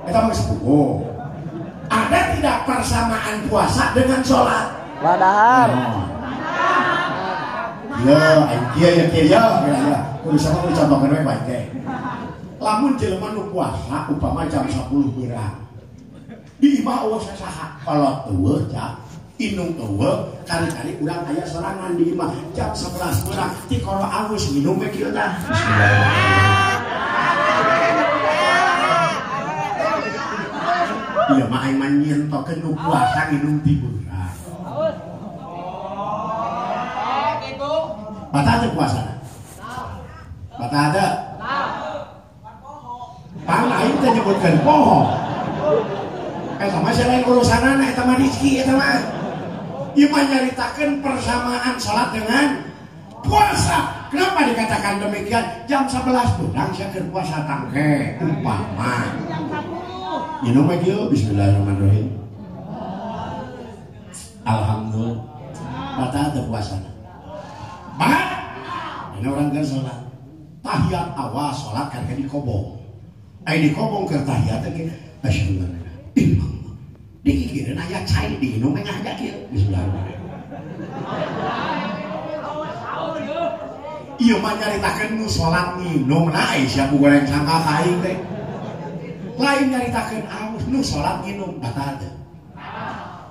Eta maksud ada tidak persamaan puasa dengan salat? Ladahar. Ya, aing kieu ya. Kudu sama dicontohkeun we bae teh. Lamun jelema nu puasa upama jam 10 beurang. Di imah eueuh sasaha kolot eueuh cak. Inung eueuh kali-kali urang aya sorangan di imah jam 11 urang ti koro awis minum we kieu tah. Ieu mah aing mah nyentokeun nu puasa minum ti beurang. Kitu. Batal teh puasana? Batal teh? Pang lain teh nyebutkeun poho. Sama selain urusanana eta mah rizki eta mah. Ieu mah nyaritakeun persamaan salat dengan puasa. Kenapa dikatakan demikian? Jam 11 beurang sia keur puasa tangke umpama. Minum we kieu bismillahirrahmanirrahim. Alhamdulillah. Batal teu puasana. Batal. Ini orang keur salat. Tahiyat awal salat kan dikobong. Ai dikobong keur tahiyat ge asyhadu an dikikirin ayat cair di minum ngajak kieu bismillahirrahmanirrahim. Ieu mah nyaritakeun nu salat minum na sia ku goreng sangka ka aing teh. Lain nyaritakeun aus nu salat minum batal teu?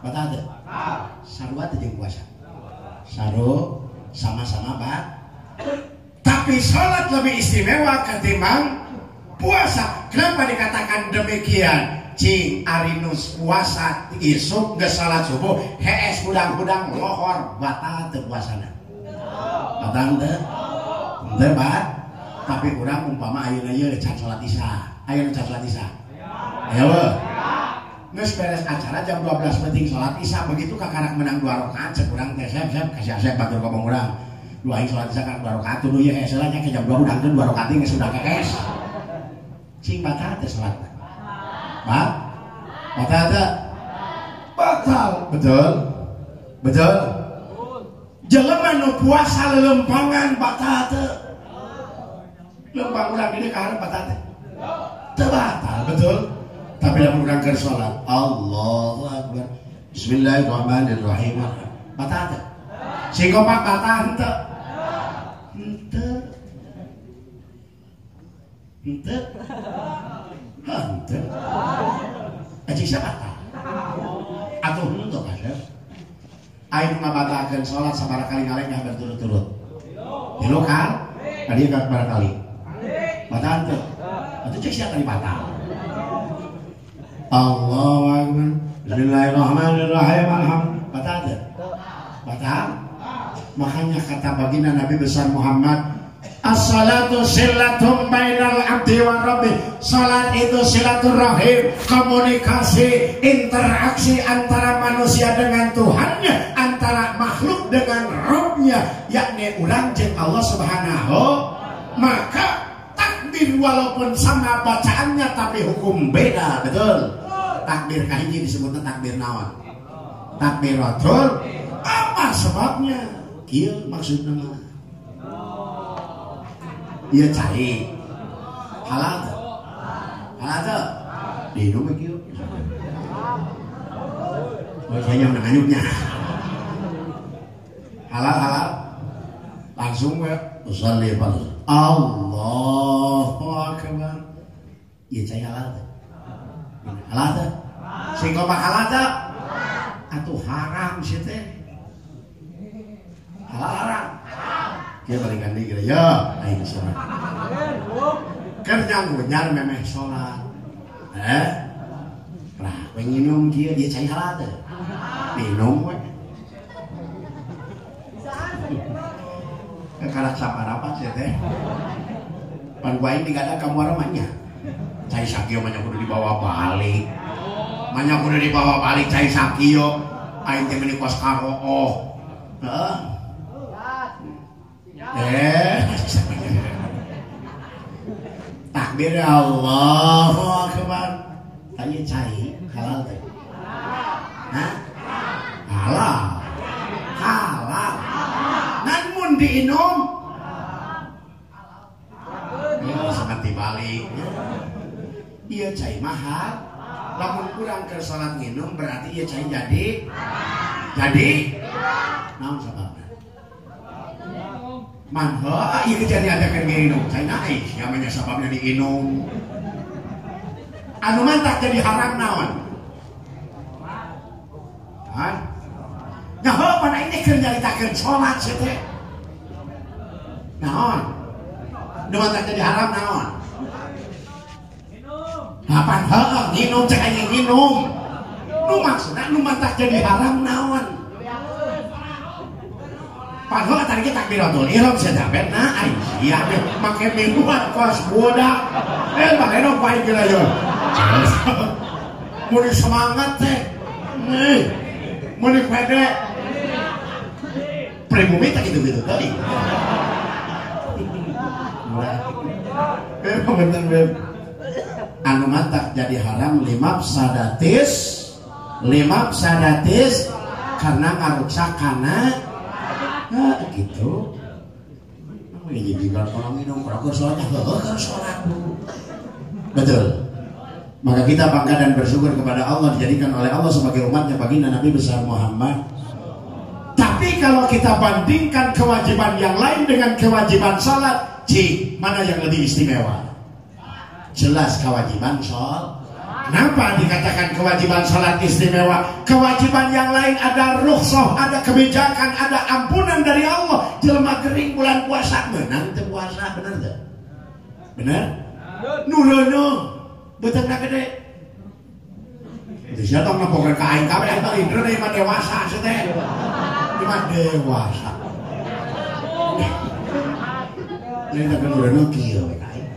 Batal teu? Sarua teh jeung puasa. Saru sama-sama tapi sholat lebih istimewa ketimbang puasa. Kenapa dikatakan demikian? Cing arinus puasa isuk ge salat subuh hees hudang-hudang lohor batal teu puasana. Batal teu? Teu bat. Tapi urang umpama ayeuna ieu can salat isya. Ayeuna can salat isya. Ayo we. Geus beres acara jam 12 penting salat isya begitu kakarak menang 2 rakaat cek urang teh sep kasih asep batur ka urang. 2 aing salat isya kan 2 rakaat tuluy ieu hees nya ke jam 2 udangkeun 2 rakaat geus sudah kees. Cing batal teh salatna. Batal tak? Batal. Betul. Jelema nu puasa lelempangan batal teu? Lempang urang ini kaharep batal teh? Teu batal, betul. Tapi lamun urang keur salat, Allahu Akbar. Bismillahirrahmanirrahim. Batal teh? Sing kompak batal teu? Henteu. Aji siapa? Atau henteu kan? Aing ngabatalkeun salat sabaraha kali ngalengah berturut-turut. 3 kan? Tadi kan berapa kali? Batal teu? Atuh cek sia tadi batal. Allahu Akbar. Bismillahirrahmanirrahim. Alhamdulillah. Batal teu? Batal? Makanya kata baginda Nabi besar Muhammad, as-salatu silatum bainal abdi wa rabbi. Salat itu silaturahim, komunikasi, interaksi antara manusia dengan Tuhannya, antara makhluk dengan Rabbnya, yakni urang jeung Allah Subhanahu. Maka takbir walaupun sama bacaannya tapi hukum beda, betul. Takbir kahiji disebutnya takbir naon? Takbiratul. Apa sebabnya? Kieu maksudna mah. Iya cari halal tuh, di rumah kieu. Saya menanyuknya halal langsung we usolli pada Allahu Akbar. Iya cari halal tuh, sing kompak halal tuh, atuh haram sih teh, halal. Dia balik ganti kira ya, aing sholat. Kerja ngunyar memeh sholat. Lah, penginum dia cai halal teh. Minum we. Karak saparapat sih teh. Pan gua ini gak ada kamu ramanya. Cai sakio manya kudu dibawa balik. Manya kudu dibawa balik cai sakio. Aing teh meuni kos karo. Heeh. Takbir Allahu Akbar. Tanya cai halal teh. Hah? Halal. Namun diinum. Ini sangat dibalik. Iya cai mahal. Lamun kurang ke salat nginum berarti iya cai jadi. Naon sebabna? Manha, iya jadi ada kan minum. Saya naik, namanya sebabnya diinum. Anu mantak jadi haram naon. Kan? Nyaho pada ini keur nyaritakeun salat sih teh. Naon? Nu mantak jadi haram naon? Hapan heuh, nginum cek aya nginum. Nu maksudna nu mantak jadi haram naon? Padahal tadi kita takbiratul ihram sedapet na ai sia make minuman kos bodak make no bae kira yo mun semangat teh mun pede pribumi tak gitu tadi anu mantak jadi haram limap sadatis karena ngarusak kana gitu. Ini juga kalau minum kalau sholat dulu. Betul. Maka kita bangga dan bersyukur kepada Allah dijadikan oleh Allah sebagai umatnya baginda Nabi besar Muhammad. Tapi kalau kita bandingkan kewajiban yang lain dengan kewajiban sholat, mana yang lebih istimewa? Jelas kewajiban sholat. Kenapa dikatakan kewajiban salat istimewa? Kewajiban yang lain ada rukhsah, ada kebijakan, ada ampunan dari Allah. Jelema gering bulan puasa menang teu puasa, bener teu? Bener? Nuleuna beuteungna gede. Teu sia tong nempokeun ka aing kabeh eta indra deui mah dewasa teh. Di mah dewasa. Lain tak nuleuna kieu we ka aing.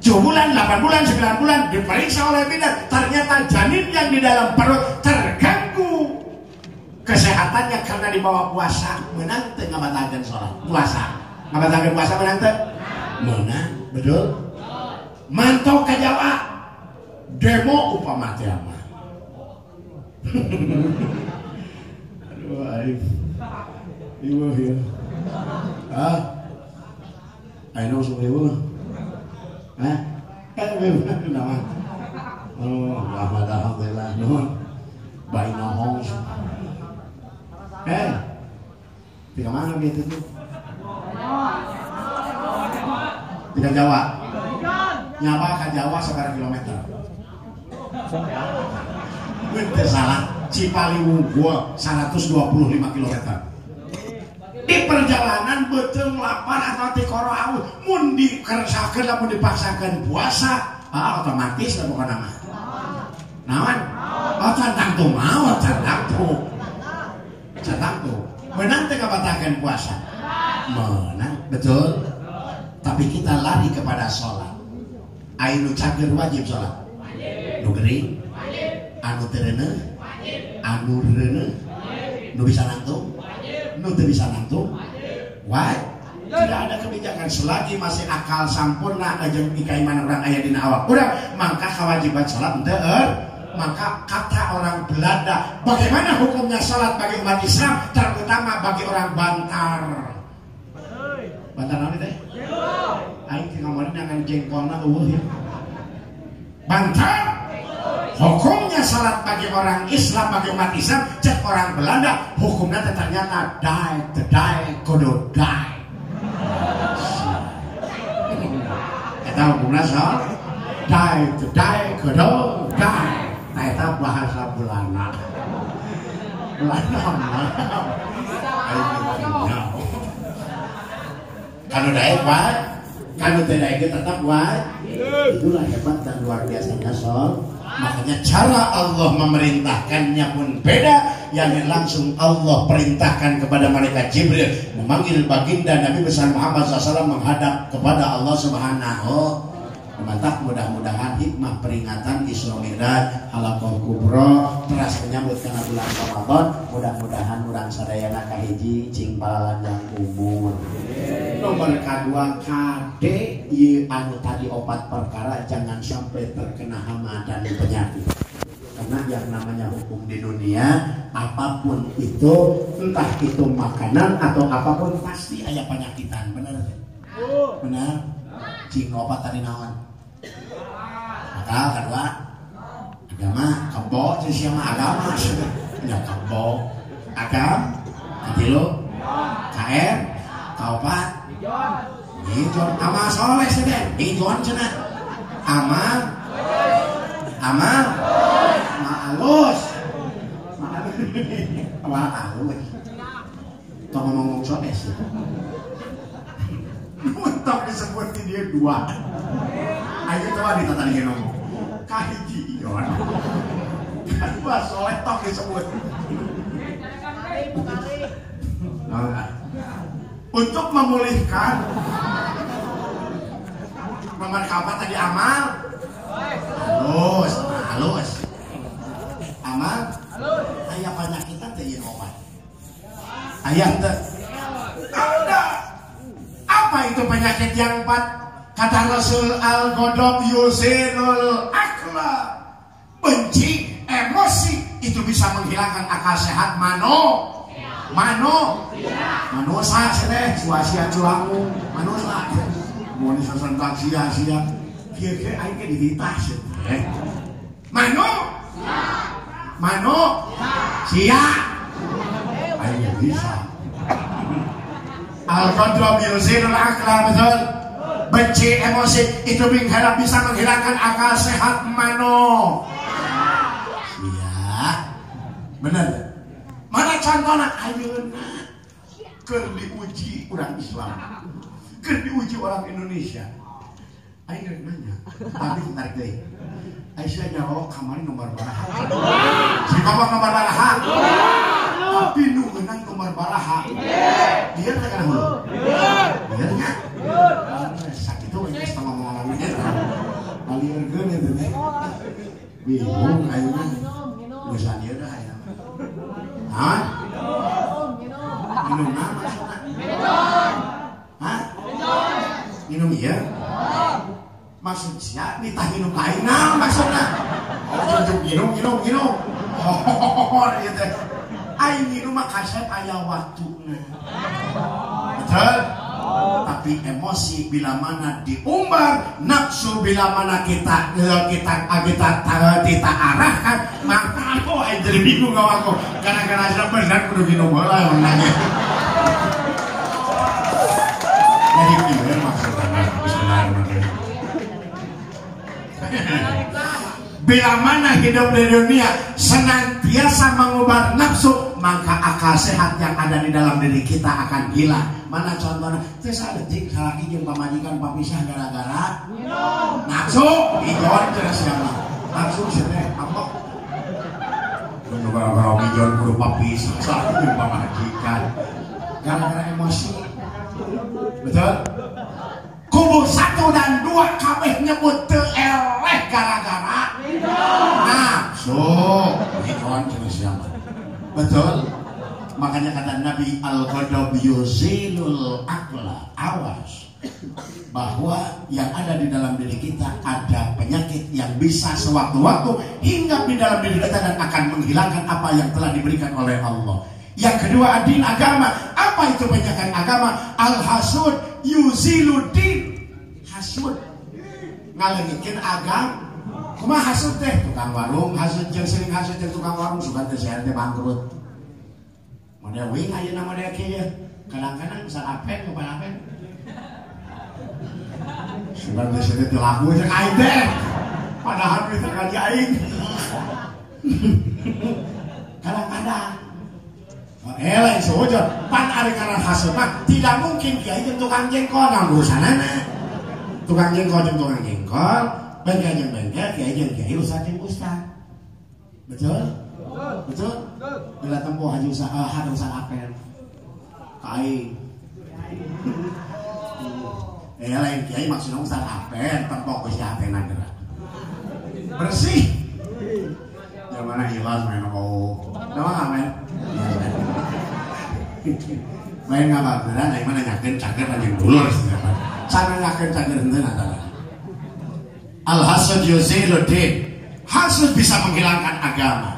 7 bulan, 8 bulan, 9 bulan diperiksa oleh bidan, ternyata janin yang di dalam perut terganggu kesehatannya karena dibawa puasa. Menang teu ngabatakeun salat puasa, ngabatakeun puasa menang teu? Menang, betul? Mantau ka Jawa demo upama teh mah. Aduh aing ieu ya. Ayo suwe nama alhamdulillah nuhun baik nohong tiga mana gitu tuh tiga Jawa nyapa ke Jawa sekarang kilometer bener salah Cipaliwung gua 125 kilometer. Di perjalanan betul lapar atau tikoro awal mun dikersakeun lamun dipaksakeun puasa otomatis lah bukan nama naon cantang tuh mau cantang tuh menang teh ngabatakeun puasa menang betul tapi kita lari kepada sholat anu cager wajib sholat nu gering anu teu reuneuh anu reuneuh nu bisa nangtung nu teu bisa nangtung tidak ada kebijakan selagi masih akal sampurna jeung ika iman urang aya dina awak urang maka kewajiban salat teu maka kata orang Belanda bagaimana hukumnya salat bagi umat Islam terutama bagi orang Bantar naon teh aing teh ngomongin dengan jengkolna eueuh ya Bantar hukumnya salat bagi orang Islam bagi umat Islam cek orang Belanda hukumnya ternyata die kudu die eta hukumna salat die kudu die eta bahasa Belanda kalau daek wae kalau teu daek tetap wae itulah hebat dan luar biasanya sol. Makanya cara Allah memerintahkannya pun beda. Yang langsung Allah perintahkan kepada malaikat Jibril memanggil baginda Nabi besar Muhammad SAW menghadap kepada Allah Subhanahu. Mantap, mudah-mudahan hikmah peringatan Isra Mi'raj halaqah kubra teras menyambut kana bulan Ramadan, mudah-mudahan urang sadayana kahiji cing palalanjang umur. Nomor kedua kade ieu anu tadi opat perkara jangan sampai terkena hama dan penyakit. Karena yang namanya hukum di dunia apapun itu, entah itu makanan atau apapun pasti aya penyakitan, benar? Benar? Cing opat tadi naon? Akal kedua agama kebo jadi siapa agama ya kebo agam katilu KR kaopat Ijon amal soleh sedang Ijon cenah amal maalus tong ngomong soleh sih untuk disebut dia dua ayo coba ditata dia ngomong kahiji iyon kedua soleh tok disebut untuk memulihkan nomor kapan tadi amal halus amal ayah penyakitan teh yen obat ayah teh ada apa itu penyakit yang 4 kata Rasul al-Ghadab yuzinul akla benci emosi itu bisa menghilangkan akal sehat manusia sedeh suasia culangu manusia mau disesentak sia-sia kira-kira aing ke dihitah sedeh sia aing bisa al-Ghadab yuzinul akla betul benci, emosi itu bisa menghilangkan akal sehat mano. Iya, bener. Mana contohnya? Ayeuna keur diuji orang Islam, keur diuji orang Indonesia. Ayo nanya, tapi tarik deh. Aisyah nyawa kamari nomor baraha. Si ngomong nomor baraha. Tapi nu menang nomor baraha. Dia tak kena hulu. Dia nya. Sakit itu geus ngomong-ngomong ge. Alieurkeun itu teh. Bingung ayeuna. Geus ieu dah aya. Hah? Minum apa maksudna? Hah? Minum ieu? Maksudnya nitah minum lain nah maksudnya minum oh gitu aing minum mah kasep aya waktuna betul tapi emosi bila mana diumbar nafsu bila mana kita arahkan maka aku aing jadi bingung aku gara-gara sampai dan kudu minum heula nanya jadi gimana maksudnya bismillahirrahmanirrahim. Bila mana hidup di dunia senantiasa mengubah nafsu, maka akal sehat yang ada di dalam diri kita akan hilang. Mana contohnya? Teh sadetik salaki jeung pamajikan papisah gara-gara nafsu, ijon terus siapa? Nafsu teh apa? Gara-gara ijon kudu papisah salaki jeung pamajikan. Gara-gara emosi. Betul? Kubu 1 dan 2 kabeh nyebut teu eleh gara-gara nafsu. Ikhwan siapa? Betul. Makanya kata Nabi al-ghadab yuzilul aqla. Awas bahwa yang ada di dalam diri kita ada penyakit yang bisa sewaktu-waktu hinggap di dalam diri kita dan akan menghilangkan apa yang telah diberikan oleh Allah. Yang kedua adil agama. Apa itu penyakit agama? Al-hasud yuziludin. Hasud ngalengitkeun agama. Kumaha hasud teh? Tukang warung hasud jeung sering hasud jeung tukang warung sugan teh saya teh bangkrut. Model wing ayeuna model kieu. Kadang-kadang bisa apen ke apen. Sugan teh saya teh laku jeung aing teh. Padahal kita kaji aing. Kadang-kadang lain seueur pan ari kana hasud mah tidak mungkin kiai jeung tukang jengkol urusanana. Tukang jengkol jeung tukang jengkol, bengkel jeung bengkel, kiai jeung kiai, ustaz jeung ustaz. Betul? Betul? Bila tempo haji usaha ada usaha apel. Kain. Lain kiai maksudnya ustaz apel, tempo geus atena geura. Bersih. Yang mana ikhlas main oh. Nama men. Main ngapa beneran yang mana nyakeun cager anjing dulur sana nyakeun cager henteu adalah al-hasad yuziluddin. Hasad bisa menghilangkan agama.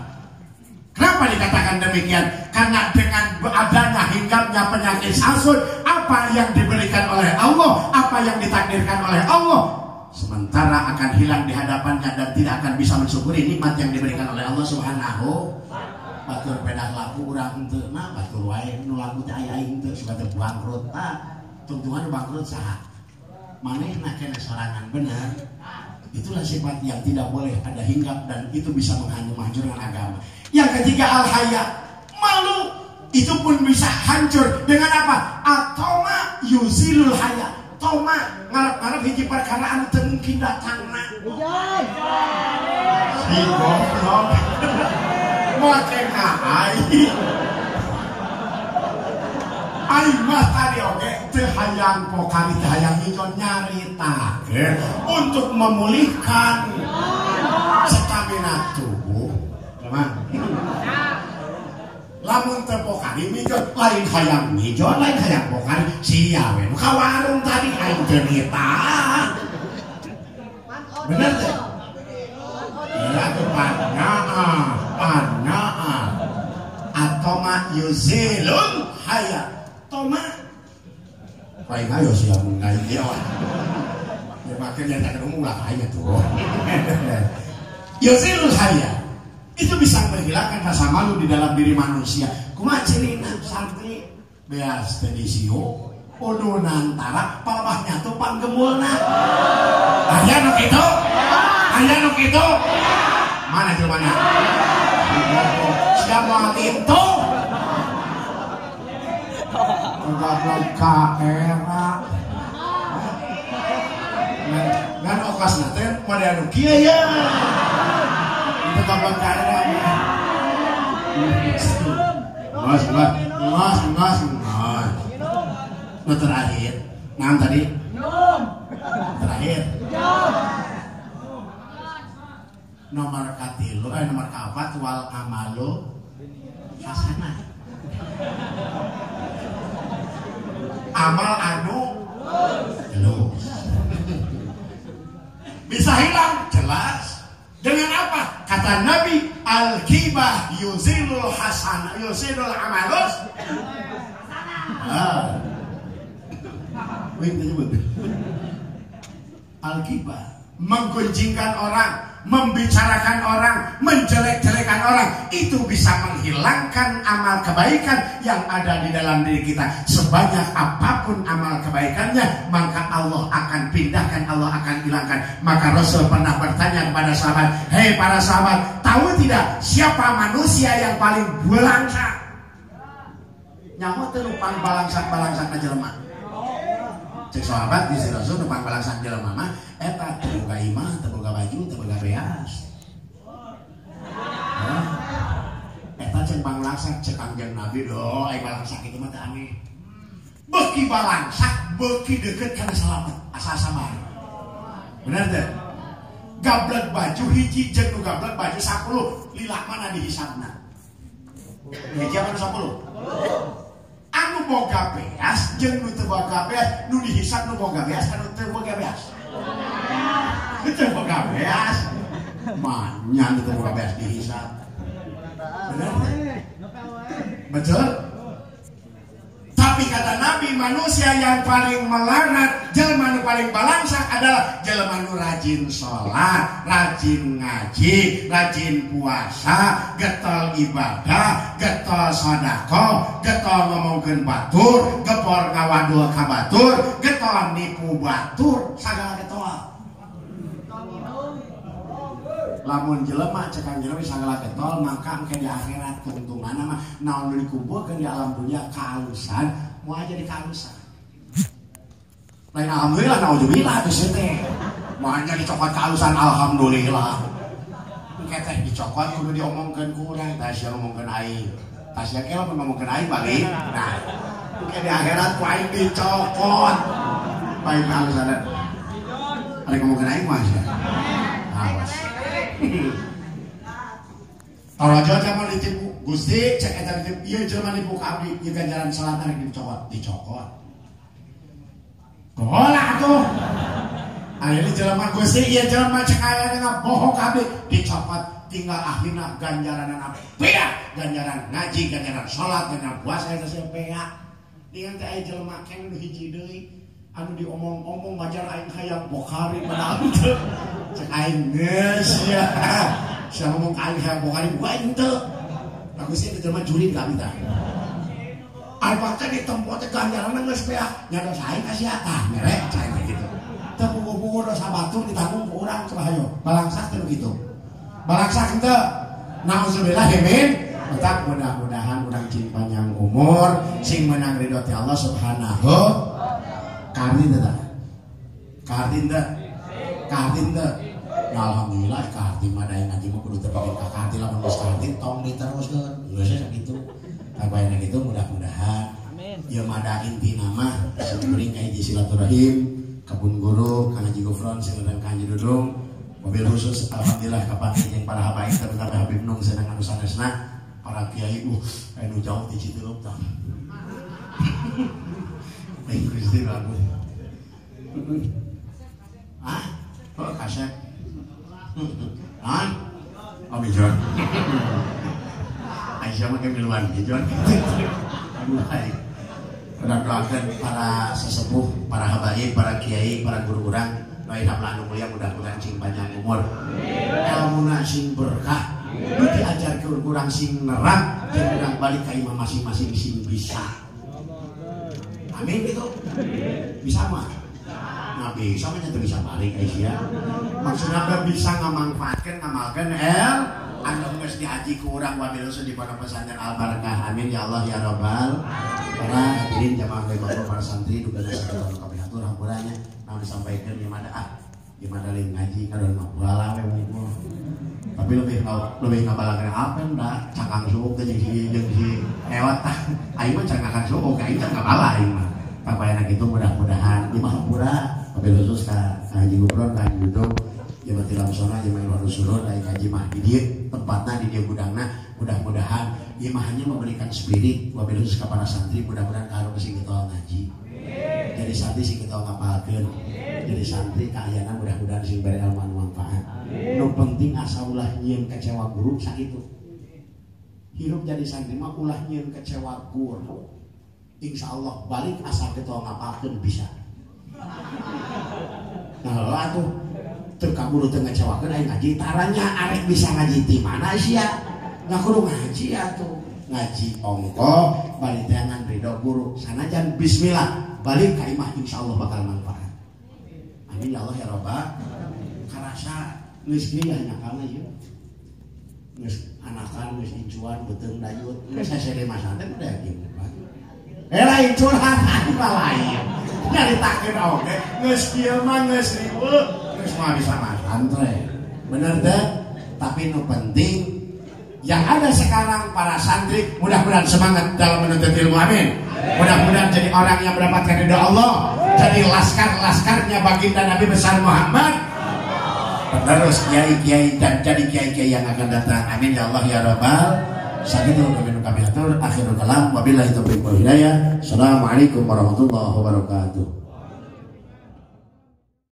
Kenapa dikatakan demikian? Karena dengan adanya hinggapnya penyakit hasad, apa yang diberikan oleh Allah, apa yang ditakdirkan oleh Allah sementara akan hilang di hadapannya dan tidak akan bisa mensyukuri nikmat yang diberikan oleh Allah Subhanahu. Batur pedah laku urang henteu mah batur wae nu laku teh aya aing teh suka teh bangkrut. Tungtungan bangkrut saha? Manehna kena sorangan benar. Itulah sifat yang tidak boleh ada hinggap dan itu bisa menghancurkan agama. Yang ketiga al-haya, malu. Itu pun bisa hancur dengan apa? Atoma yuzilul haya. Toma ngarep-ngarep hiji perkara anu teu mungkin datangna. Si goblok. Makena aing mah tadi oge teu hayang pokari teu hayang ijon nyaritakeun untuk memulihkan stamina tubuh. Kumaha? Lamun teu pokari mijon lain hayang mijon lain hayang pokari sia we nu ka warung tadi aing teu nita. Bener teh? Ya teu panaa atoma yuzilul haya. Toma paling ayo siap mengai dia ya makanya tak ngomong lah haya tuh. Yuzilul haya itu bisa menghilangkan rasa malu di dalam diri manusia. Kumaha cirina santri beas teh disio kudu nantara palawahnya tuh panggemulna. Aya nu kitu? Aya nu kitu? Mana jelmana? Siapa itu? Goblok ka era. Ngan okasna teh mode anu kieu ya. Itu goblok ka era. Mas. Nah, terakhir, nah tadi terakhir nomor katilu, nomor kapat wal amalu hasanah. Amal anu lulus bisa hilang jelas dengan apa? Kata Nabi, al-ghibah yuzilul hasanah yuzilul amalus al-ghibah menggunjingkan orang, membicarakan orang, menjelek-jelekan orang, itu bisa menghilangkan amal kebaikan yang ada di dalam diri kita. Sebanyak apapun amal kebaikannya, maka Allah akan pindahkan, Allah akan hilangkan. Maka Rasul pernah bertanya kepada sahabat, hei para sahabat, tahu tidak siapa manusia yang paling belangsak? Nyawa terupang balangsak na jelema. Cek sahabat di Rasul numpang balangsak jelema mah eta teu boga imah, teu boga baju, teu boga beas. Eta cek balangsak cek Kangjeng Nabi doh, ai balangsak itu mah teu aneh. Beuki balangsak, beuki deukeut kana salamet, asa sabar. Bener teh? Gablek baju hiji jeung nu gablek baju 10, lila mana dihisabna? Hiji apa 10? Anu boga beas jeung nu teu boga beas, nu dihisab nu boga beas anu teu boga beas. Teu boga beas. Manya nu teu boga beas dihisab. Bener? Betul? Tapi kata Nabi, manusia yang paling melarat, jelema nu paling balangsak adalah jelema nu rajin sholat, rajin ngaji, rajin puasa, getol ibadah, getol sedekah, getol ngomongkeun batur, gepor ngawadul ka batur, getol nipu batur, sagala getol. Lamun jelema cek jelema sagala getol maka engke di akhirat keuntunganna mah naon nu dikumpulkeun di alam dunia kalusan moal jadi kalusan. Lain alhamdulillah naudzubillah geus teh. Moal jadi cokot kalusan alhamdulillah. Engke teh dicokot kudu diomongkeun ku urang, tah sia ngomongkeun aing. Tah sia kela mun ngomongkeun aing balik. Nah, engke di akhirat ku aing dicokot. Baik kalusan. Ari ngomongkeun aing mah sia. Awas. Torojo zaman ditipu Gusti cek eta ditipu ieu jelema nipu ka abdi ieu ganjaran salat rek dicokot. Gola atuh. Aya jelema Gusti ieu jelema cek aya dina bohong ka abdi dicokot tinggal akhirna ganjaranna bea, ganjaran ngaji, ganjaran salat, ganjaran puasa eta sia bea. Dengan teh aya jelema kene nu hiji deui anu diomong-omong bajar aing hayang Bukhari padahal teu cek aing geus ya. Sia ngomong aing hayang Bukhari buka aing teu. Aku sih jelema juri ka abdi tah. Alpa teh ditempo teh ganjaranna geus beak, nya dosa aing ka sia tah merek cai kitu. Teu puguh-puguh dosa batur ditanggung ku urang coba hayo. Balangsak teh kitu. Balangsak teu. Nauzubillah amin. Maka mudah-mudahan urang cing panjang umur sing menang ridho ti Allah Subhanahu Kartin teh. Kartin teh. Alhamdulillah kartin mah daya ngaji mah kudu terpakai ka kartin lamun geus kartin tong diteruskeun. Geus sakitu. Kabayana kitu mudah-mudahan. Amin. Ieu mah da intina mah kuring ka hiji silaturahim, kebun guru, ka Haji Gufron sing urang ka Haji Dudung. Mobil khusus alhamdulillah kapan jeung para habaib terutama Habib Nung senang anu sanesna, para kiai anu jauh di Citeup tah. Baik Gusti lagu. Oh kaset. Oh bijon. Aisyah mah kemiluan bijon. Baik. Mudah-mudahan para sesepuh, para habaib, para kiai, para guru urang bae anu mulia mudah-mudahan sing panjang umur. Ilmuna sing berkah. Diajarkeun urang sing nerang jeung urang balik ka imam masing-masing sing bisa. Amin gitu. Bisa mah. Nah bisa mah nyata bisa balik Aisyah. Maksudnya bisa ngamanfaatkan ngamalkan anu geus dihaji ku urang wabil di pondok pesantren Al Barakah. Amin ya Allah ya Rabbal. Para hadirin jamaah bapak para santri duga sakitu kapihatur hampurannya namun disampaikan gimana lain ngaji kada mah bala we mungkul. Tapi lebih ngabalakeun apa enggak cangkang suuk jeung si ewat tah aing mah cangkang suuk aing teh ngabala aing mah. Tapayana kitu mudah-mudahan di Mahapura wabil khusus ka Haji Gubron ka Haji Duduk Jemaah Tilamsona Jemaah Rasulullah dari Haji Mah di dia tempatnya di dia gudangna mudah-mudahan imahnya memberikan spirit wabil khusus kepada santri mudah-mudahan karo sing kita ngaji jadi santri sing kita ngapalkeun jadi santri kaayana mudah-mudahan sing bari ilmu manfaat nu penting asa ulah nyieun kecewa guru sakitu hirup jadi santri mah ulah nyieun kecewa guru insyaallah balik asa kita ngapalkeun bisa nah atuh terkabur teu ngecewakeun aing ngaji taranya arek bisa ngaji di mana sia nggak kudu ngaji atuh ngaji ongko balik dengan ridho guru sanajan bismillah balik ka imah insyaallah bakal manfaat amin ya Allah ya Rabbal karasa geus kieu nya kana ieu geus anakan geus incuan beuteung dayut geus sasere masanten udah kieu lain curhat aing lain nyaritakeun oge geus kieu mah geus riweuh geus mah bisa santai bener teh tapi nu penting yang ada sekarang para santri mudah-mudahan semangat dalam menuntut ilmu amin mudah-mudahan jadi orang yang mendapatkan ridha Allah jadi laskar-laskarnya baginda Nabi besar Muhammad terus kiai-kiai dan jadi kiai-kiai yang akan datang amin ya Allah ya Rabbal sakitu kami atur akhirul kalam wabillahi taufiq wal hidayah assalamualaikum warahmatullahi wabarakatuh.